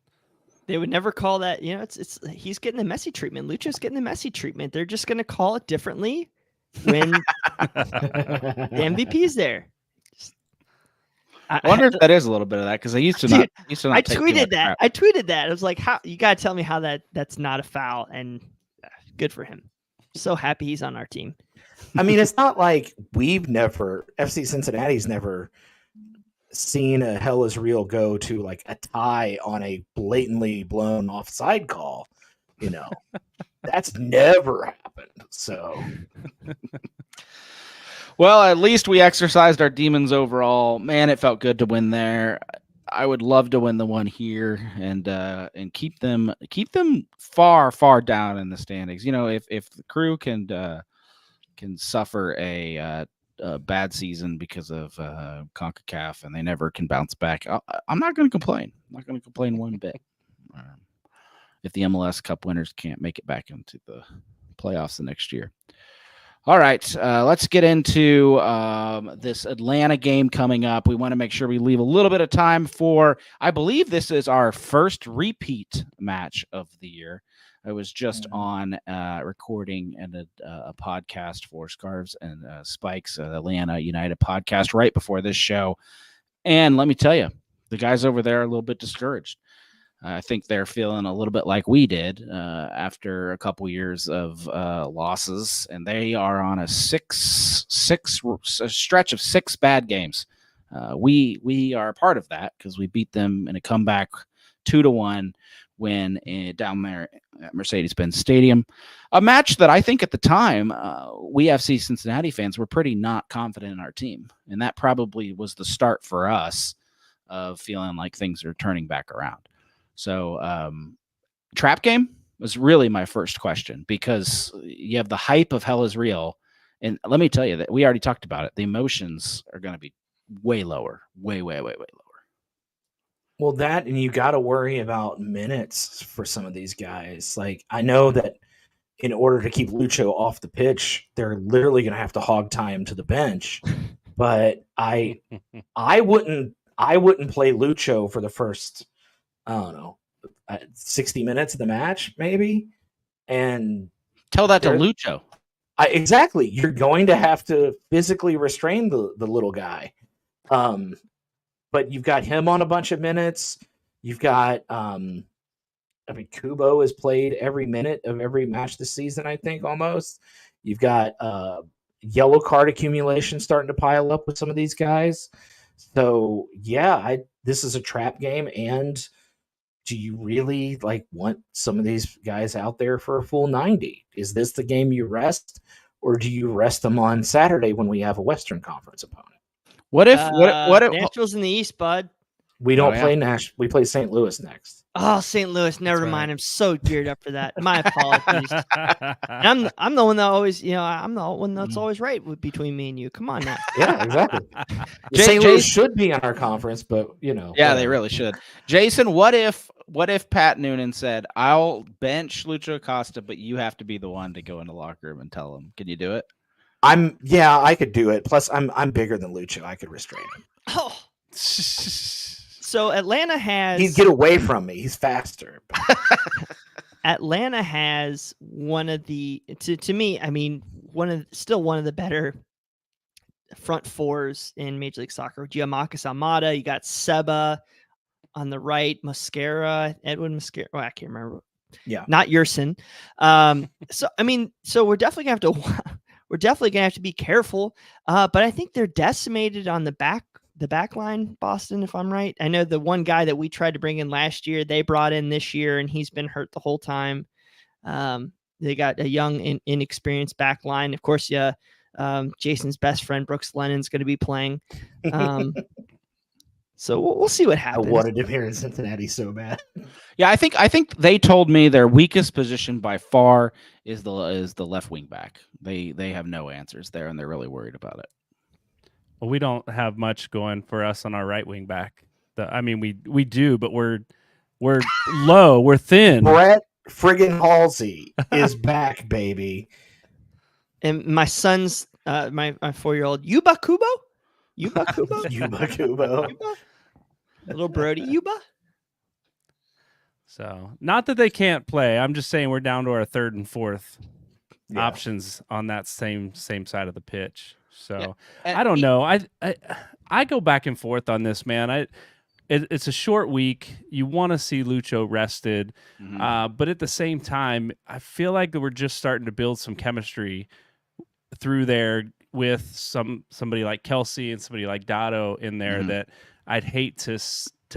They would never call that, it's he's getting the Messi treatment. Lucho's getting the Messi treatment. They're just going to call it differently when the MVP's there. I wonder if that is a little bit of that, because I used to not. I tweeted that. I tweeted that. I was like, "How you got to tell me how that's not a foul?" And good for him. So happy he's on our team. I mean, it's not like FC Cincinnati's never seen a Hell is Real go to like a tie on a blatantly blown offside call. That's never happened. So. Well, at least we exercised our demons overall. Man, it felt good to win there. I would love to win the one here and keep them far down in the standings. If the Crew can suffer a bad season because of CONCACAF and they never can bounce back, I'm not going to complain. I'm not going to complain one bit. If the MLS Cup winners can't make it back into the playoffs the next year. All right, let's get into this Atlanta game coming up. We want to make sure we leave a little bit of time for, I believe this is our first repeat match of the year. I was just on recording and a podcast for Scarves and Spikes, Atlanta United podcast right before this show. And let me tell you, the guys over there are a little bit discouraged. I think they're feeling a little bit like we did after a couple years of losses, and they are on a stretch of 6 bad games. We are a part of that because we beat them in a comeback 2-1 win down there at Mercedes-Benz Stadium. A match that I think at the time we FC Cincinnati fans were pretty not confident in our team, and that probably was the start for us of feeling like things are turning back around. So trap game was really my first question because you have the hype of Hell is Real. And let me tell you that we already talked about it. The emotions are going to be way lower, way lower. Well, that, and you got to worry about minutes for some of these guys. Like, I know that in order to keep Lucho off the pitch, they're literally going to have to hog tie him to the bench. But I wouldn't play Lucho for the first, I don't know, 60 minutes of the match, maybe. And tell that to Lucho. Exactly. You're going to have to physically restrain the little guy. But you've got him on a bunch of minutes. You've got, Kubo has played every minute of every match this season, I think, almost. You've got yellow card accumulation starting to pile up with some of these guys. So, yeah, this is a trap game, and do you really want some of these guys out there for a full 90? Is this the game you rest, or do you rest them on Saturday when we have a Western Conference opponent? What if Nashville's in the East, bud? We don't play Nash. We play St. Louis next. Oh, St. Louis. Never mind. I'm so geared up for that. My apologies. I'm the one that always, I'm the one that's always right between me and you. Come on now. Yeah, exactly. St. Louis should be on our conference, but Yeah, they really should. Jason, what if Pat Noonan said, "I'll bench Lucho Acosta, but you have to be the one to go in the locker room and tell him"? Can you do it? I could do it. Plus, I'm bigger than Lucho. I could restrain him. Oh. So Atlanta has. He'd get away from me. He's faster. Atlanta has one of the, to me, I mean, one of the better front fours in Major League Soccer. You have Marcus Almada. You got Seba on the right. Edwin Mosquera. Oh, I can't remember. Yeah, not Yerson. So we're definitely gonna have to be careful. But I think they're decimated on the back line, Boston, if I'm right. I know the one guy that we tried to bring in last year, they brought in this year, and he's been hurt the whole time. They got a young, inexperienced back line. Of course, Jason's best friend, Brooks Lennon's going to be playing. So we'll see what happens. I wanted him here in Cincinnati so bad. Yeah, I think they told me their weakest position by far is the left wing back. They have no answers there, and they're really worried about it. Well, we don't have much going for us on our right wing back. We do, but we're low, we're thin. Brett friggin' Halsey is back, baby. And my son's my 4-year-old Yuba Kubo. Little Brody Yuba. So, not that they can't play. I'm just saying we're down to our third and fourth options on that same side of the pitch. So, I don't know. I go back and forth on this, man. It's a short week. You want to see Lucho rested, but at the same time, I feel like we're just starting to build some chemistry through there with somebody like Kelsy and somebody like Dotto in there that I'd hate to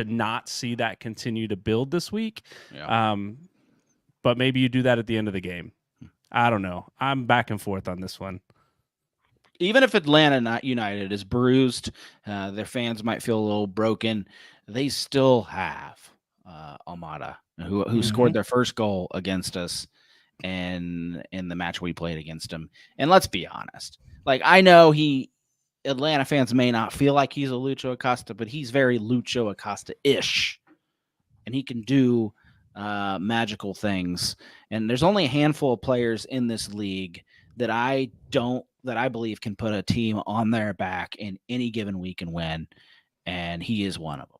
not see that continue to build this week. Yeah. But maybe you do that at the end of the game. I don't know. I'm back and forth on this one. even if Atlanta United is bruised, their fans might feel a little broken. They still have Almada, who scored their first goal against us in the match we played against him. And let's be honest, like, I know Atlanta fans may not feel like he's a Lucho Acosta, but he's very Lucho Acosta-ish, and he can do magical things. And there's only a handful of players in this league that I believe can put a team on their back in any given week and win, and he is one of them.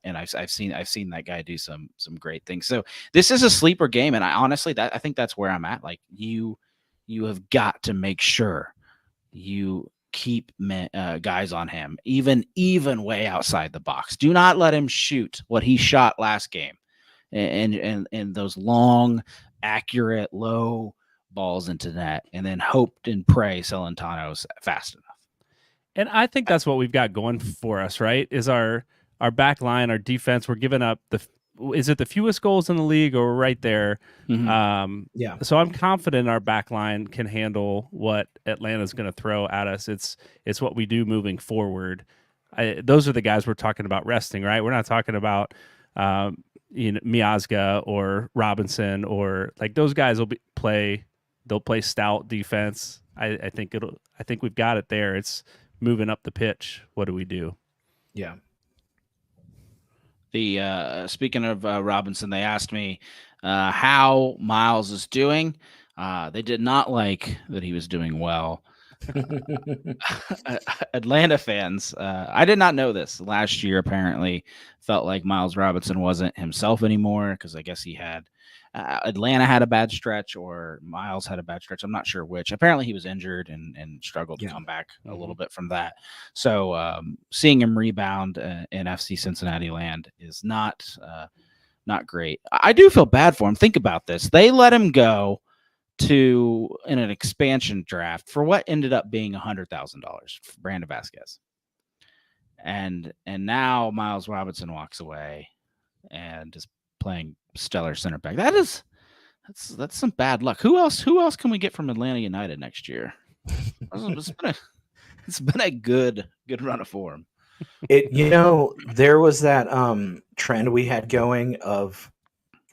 And I've seen that guy do some great things. So this is a sleeper game, and I think that's where I'm at. Like, you have got to make sure you keep guys on him, even way outside the box. Do not let him shoot what he shot last game, and those long, accurate, low balls into net, and then hoped and pray Celentano's fast enough. And I think that's what we've got going for us, right? Is our back line, our defense. We're giving up is it the fewest goals in the league, or right there? Mm-hmm. So I'm confident our back line can handle what Atlanta's going to throw at us. It's what we do moving forward. Those are the guys we're talking about resting, right? We're not talking about Miazga or Robinson, or like those guys they'll play stout defense. I think we've got it there. It's moving up the pitch. What do we do? Yeah. Speaking of Robinson, they asked me how Miles is doing. They did not like that he was doing well. Atlanta fans, I did not know this. Last year, apparently, felt like Miles Robinson wasn't himself anymore, because I guess he had Atlanta had a bad stretch, or Miles had a bad stretch. I'm not sure which. Apparently, he was injured and struggled to come back a little bit from that. So seeing him rebound in FC Cincinnati land is not great. I do feel bad for him. Think about this. They let him go in an expansion draft for what ended up being $100,000 for Brandon Vasquez. And now Miles Robinson walks away and is playing stellar center back. That's some bad luck. Who else can we get from Atlanta United next year? It's been a good run of form. There was that trend we had going of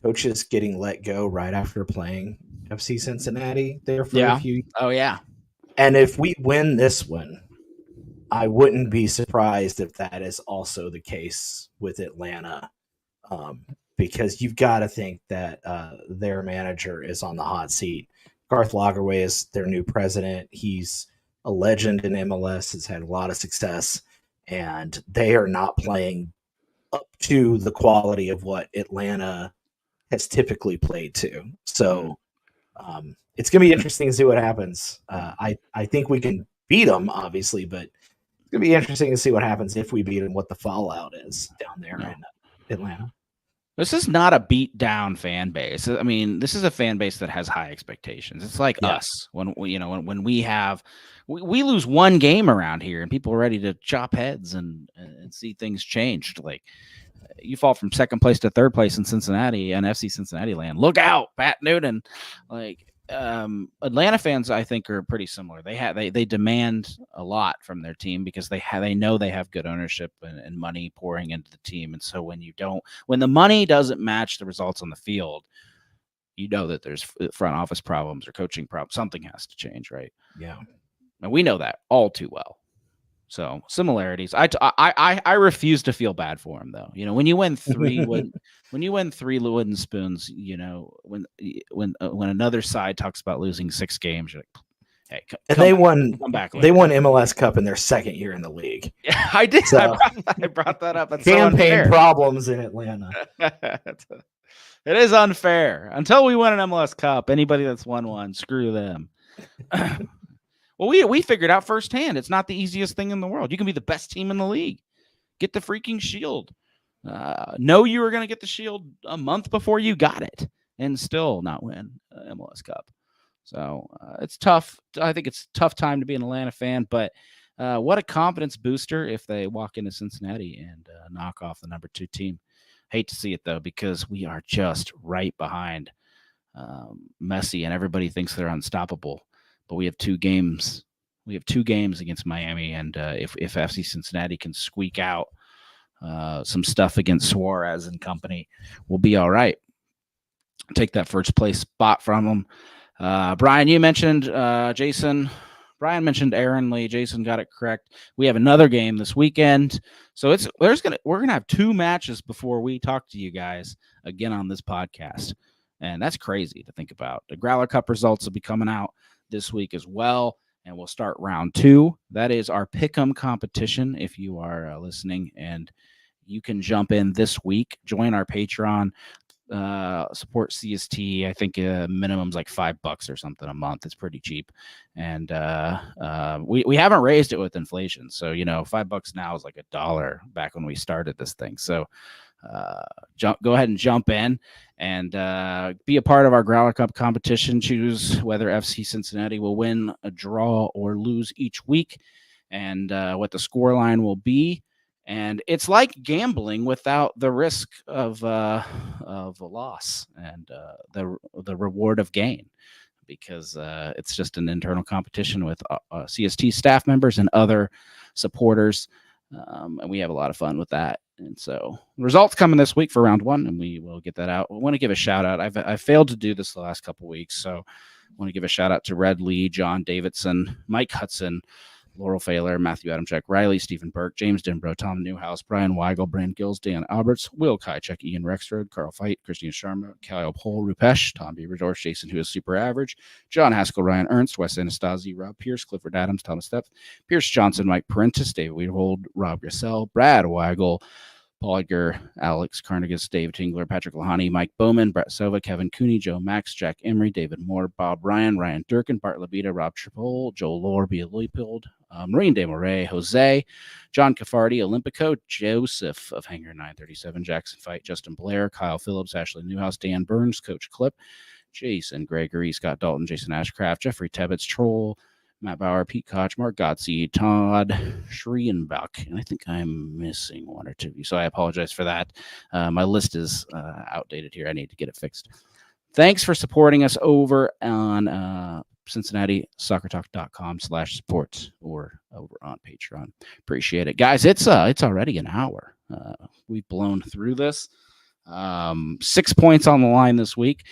coaches getting let go right after playing FC Cincinnati there for a few years. Oh yeah. And if we win this one, I wouldn't be surprised if that is also the case with Atlanta. Because you've got to think that their manager is on the hot seat. Garth Lagerwey is their new president. He's a legend in MLS, has had a lot of success, and they are not playing up to the quality of what Atlanta has typically played to. So it's going to be interesting to see what happens. I think we can beat them, obviously, but it's going to be interesting to see what happens if we beat them, what the fallout is down there in Atlanta. This is not a beat down fan base. I mean, this is a fan base that has high expectations. It's like us when we lose one game around here and people are ready to chop heads and see things changed. Like, you fall from second place to third place in Cincinnati and FC Cincinnati land. Look out, Pat Noonan. Like, Atlanta fans, I think, are pretty similar. They demand a lot from their team because they know they have good ownership and money pouring into the team. And so when the money doesn't match the results on the field, you know that there's front office problems or coaching problems. Something has to change, right? Yeah. And we know that all too well. So similarities. I refuse to feel bad for him, though. When you win three wooden spoons, when another side talks about losing 6 games, you're like, hey, they won MLS Cup in their second year in the league. Yeah, I did. So, I brought that up. That's campaign problems in Atlanta. It is unfair. Until we win an MLS Cup, anybody that's won one, screw them. Well, we figured out firsthand it's not the easiest thing in the world. You can be the best team in the league. Get the freaking shield. Know you were going to get the shield a month before you got it and still not win MLS Cup. So it's tough. I think it's a tough time to be an Atlanta fan, but what a confidence booster if they walk into Cincinnati and knock off the number 2 team. Hate to see it, though, because we are just right behind Messi, and everybody thinks they're unstoppable. But we have 2 games We have 2 games against Miami, and if FC Cincinnati can squeak out some stuff against Suarez and company, we'll be all right. Take that first place spot from them. Bryan, you mentioned Jason. Bryan mentioned Aaron Lee. Jason got it correct. We have another game this weekend, so we're gonna have 2 matches before we talk to you guys again on this podcast, and that's crazy to think about. The Growler Cup results will be coming out this week as well, and we'll start round 2. That is our pick'em competition. If you are listening, and you can jump in this week, join our Patreon. Support CST. I think minimum's like $5 or something a month. It's pretty cheap, and we haven't raised it with inflation. So $5 now is like $1 back when we started this thing. So go ahead and jump in and be a part of our Growler Cup competition. Choose whether FC Cincinnati will win, a draw, or lose each week, and what the score line will be. And it's like gambling without the risk of a loss and the reward of gain, because it's just an internal competition with CST staff members and other supporters, and we have a lot of fun with that. And so results coming this week for round 1, and we will get that out. I want to give a shout out. I've failed to do this the last couple of weeks, so I want to give a shout out to Red Lee, John Davidson, Mike Hudson, Laurel Failer, Matthew Adamczyk, Riley, Stephen Burke, James Denbrough, Tom Newhouse, Brian Weigel, Brand Gills, Dan Alberts, Will Kajek, Ian Rexroad, Carl Fight, Christina Sharma, Kyle Pole, Rupesh, Tom Beaverdorf, Jason, who is super average, John Haskell, Ryan Ernst, Wes Anastasi, Rob Pierce, Clifford Adams, Thomas Stepp, Pierce Johnson, Mike Parentis, David Weedhold, Rob Grissell, Brad Weigel, Paul Edgar, Alex Carnegas, Dave Tingler, Patrick Lahani, Mike Bowman, Brett Sova, Kevin Cooney, Joe Max, Jack Emery, David Moore, Bob Ryan, Ryan Durkin, Bart Labita, Rob Triple, Joel Lohr, Bia Leopold, Marine De Moray, Jose, John Cafardi, Olympico, Joseph of Hangar 937, Jackson Fight, Justin Blair, Kyle Phillips, Ashley Newhouse, Dan Burns, Coach Clip, Jason Gregory, Scott Dalton, Jason Ashcraft, Jeffrey Tebbets, Troll, Matt Bauer, Pete Koch, Mark Gotze, Todd Schrienbach, and I think I'm missing 1 or 2. So I apologize for that. My list is outdated here. I need to get it fixed. Thanks for supporting us over on CincinnatiSoccerTalk.com/support or over on Patreon. Appreciate it, guys. It's already an hour. We've blown through this. 6 points on the line this week.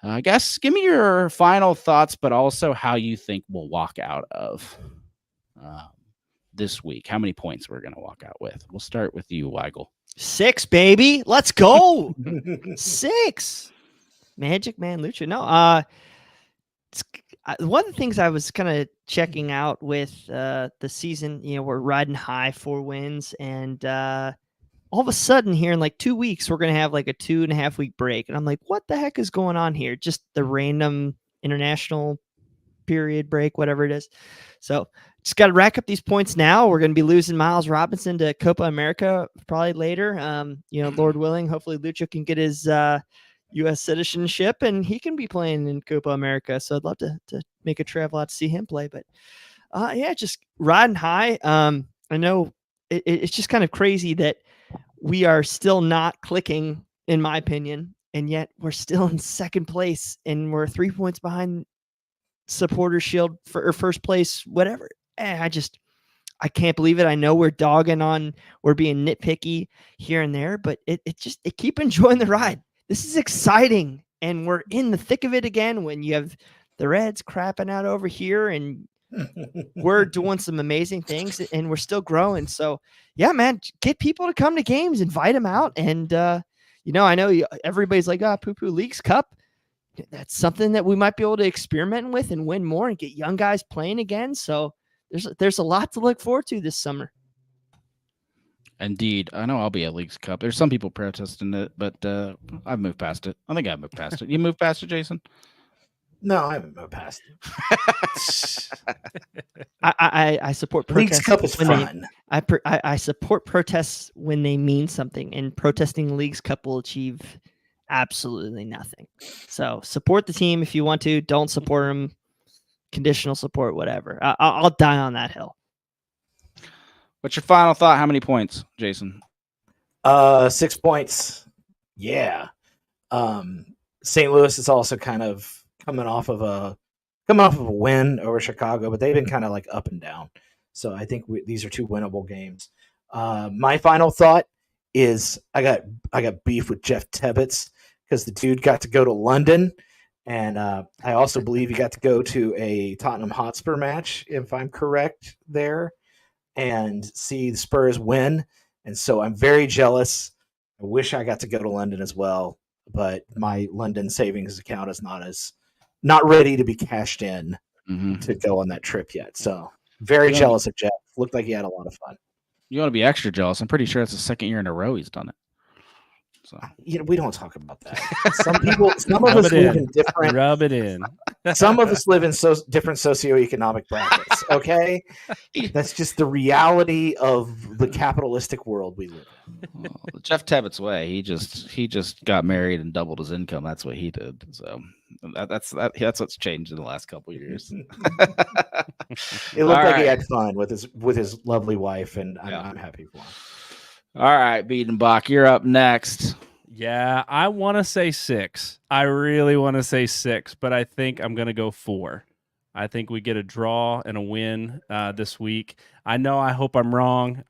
I guess give me your final thoughts, but also how you think we'll walk out of this week. How many points we're going to walk out with? We'll start with you, Weigel. 6, baby. Let's go. 6. Magic Man Lucha. No, one of the things I was kind of checking out with the season, we're riding high, 4 wins, and all of a sudden here in like 2 weeks, we're going to have like a 2.5 week break. And I'm like, what the heck is going on here? Just the random international period break, whatever it is. So just got to rack up these points now. We're going to be losing Miles Robinson to Copa America probably later. Lord willing, hopefully Lucho can get his U.S. citizenship and he can be playing in Copa America. So I'd love to make a travel out to see him play. But just riding high. I know it's just kind of crazy that we are still not clicking, in my opinion, and yet we're still in second place and we're 3 points behind Supporter Shield for first place, whatever. I can't believe it. I know we're we're being nitpicky here and there, but it keep enjoying the ride. This is exciting, and we're in the thick of it again when you have the Reds crapping out over here and we're doing some amazing things and we're still growing. So yeah, man, get people to come to games, invite them out. And, I know everybody's like, poo-poo Leagues Cup. That's something that we might be able to experiment with and win more and get young guys playing again. So there's a lot to look forward to this summer. Indeed. I know I'll be at Leagues Cup. There's some people protesting it, but I've moved past it. I think I've moved past it. You moved past it, Jason? No, I haven't moved past it. I support Leagues protests. Cup is fun. I support protests when they mean something, and protesting Leagues Cup will achieve absolutely nothing. So support the team if you want to. Don't support them. Conditional support, whatever. I'll die on that hill. What's your final thought? How many points, Jason? 6 points. Yeah. St. Louis is also kind of coming off of a coming off of a win over Chicago, but they've been kind of like up and down. So I think these are 2 winnable games. My final thought is I got beef with Jeff Tebbets because the dude got to go to London, and I also believe he got to go to a Tottenham Hotspur match, if I'm correct there, and see the Spurs win. And so I'm very jealous. I wish I got to go to London as well, but my London savings account is not ready to be cashed in to go on that trip yet. So very jealous of Jeff. Looked like he had a lot of fun. You want to be extra jealous. I'm pretty sure it's the second year in a row he's done it. So we don't talk about that. Some of us live in different. Rub it in. Some of us live in different socioeconomic brackets. Okay, that's just the reality of the capitalistic world we live in. Well, Jeff Tebbets' way, he just got married and doubled his income. That's what he did. So that's what's changed in the last couple of years. It looked like he had fun with his lovely wife, and I'm happy for him. All right, Biedenbach, you're up next. Yeah, I want to say 6. I really want to say 6, but I think I'm going to go 4. I think we get a draw and a win this week. I hope I'm wrong.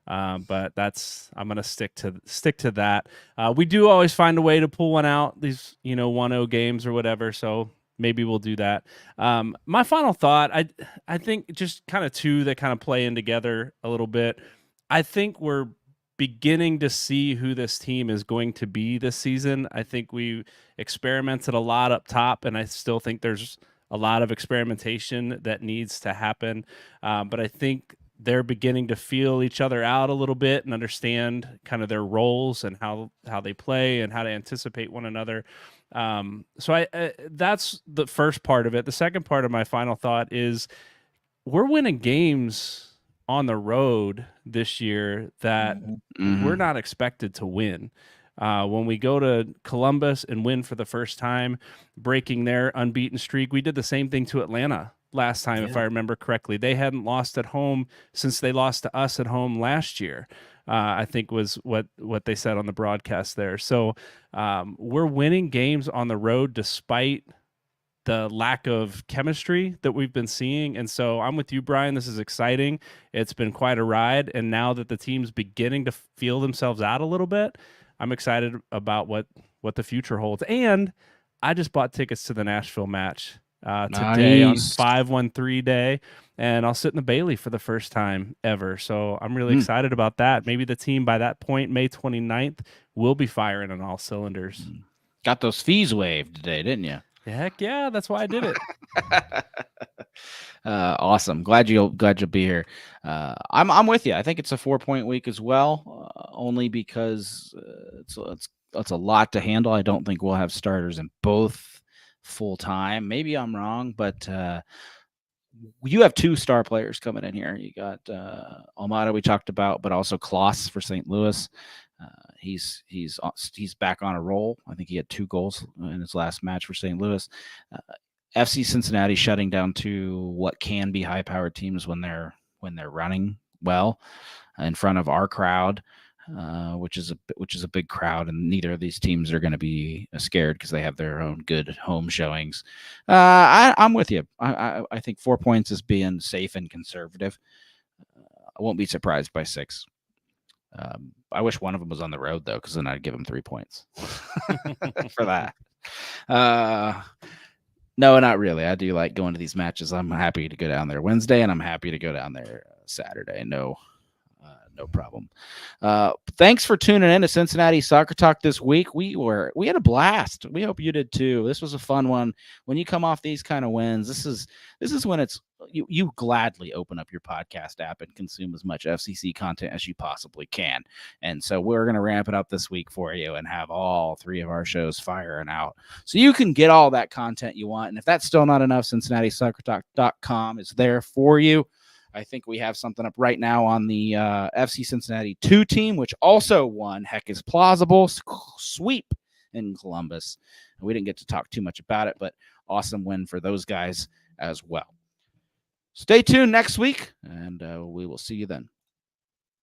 But I'm going to stick to that. We do always find a way to pull one out, these 1-0 games or whatever, so maybe we'll do that. My final thought, I think just kind of 2 that kind of play in together a little bit. I think we're beginning to see who this team is going to be this season. I think we experimented a lot up top, and I still think there's a lot of experimentation that needs to happen. But I think they're beginning to feel each other out a little bit and understand kind of their roles and how they play and how to anticipate one another. So that's the first part of it. The second part of my final thought is we're winning games on the road this year that we're not expected to win. When we go to Columbus and win for the first time, breaking their unbeaten streak, we did the same thing to Atlanta last time, if I remember correctly. They hadn't lost at home since they lost to us at home last year, I think was what they said on the broadcast there. So we're winning games on the road despite the lack of chemistry that we've been seeing. And so I'm with you, Bryan. This is exciting. It's been quite a ride. And now that the team's beginning to feel themselves out a little bit, I'm excited about what the future holds. And I just bought tickets to the Nashville match today on 513 day, and I'll sit in the Bailey for the first time ever. So I'm really excited about that. Maybe the team by that point, May 29th, will be firing on all cylinders. Got those fees waived today, didn't you? Heck yeah, that's why I did it. Awesome. Glad you'll be here. I'm with you. I think it's a 4-point week as well, only because it's a lot to handle. I don't think we'll have starters in both full time. Maybe I'm wrong, but you have 2 star players coming in here. You got Almada we talked about, but also Klaus for St. Louis. He's back on a roll. I think he had 2 goals in his last match for St. Louis. FC Cincinnati shutting down 2 what can be high-powered teams when they're running well in front of our crowd, which is a big crowd, and neither of these teams are going to be scared because they have their own good home showings. I'm with you. I think 4 points is being safe and conservative. I won't be surprised by 6. I wish one of them was on the road, though, because then I'd give them 3 points for that. No, not really. I do like going to these matches. I'm happy to go down there Wednesday, and I'm happy to go down there Saturday. No problem. Thanks for tuning in to Cincinnati Soccer Talk this week. We had a blast. We hope you did too. This was a fun one. When you come off these kind of wins, this is when it's you gladly open up your podcast app and consume as much FCC content as you possibly can. And so we're going to ramp it up this week for you and have all 3 of our shows firing out so you can get all that content you want. And if that's still not enough, CincinnatiSoccerTalk.com is there for you. I think we have something up right now on the FC Cincinnati 2 team, which also won Heck is Plausible sweep in Columbus. We didn't get to talk too much about it, but awesome win for those guys as well. Stay tuned next week, and we will see you then.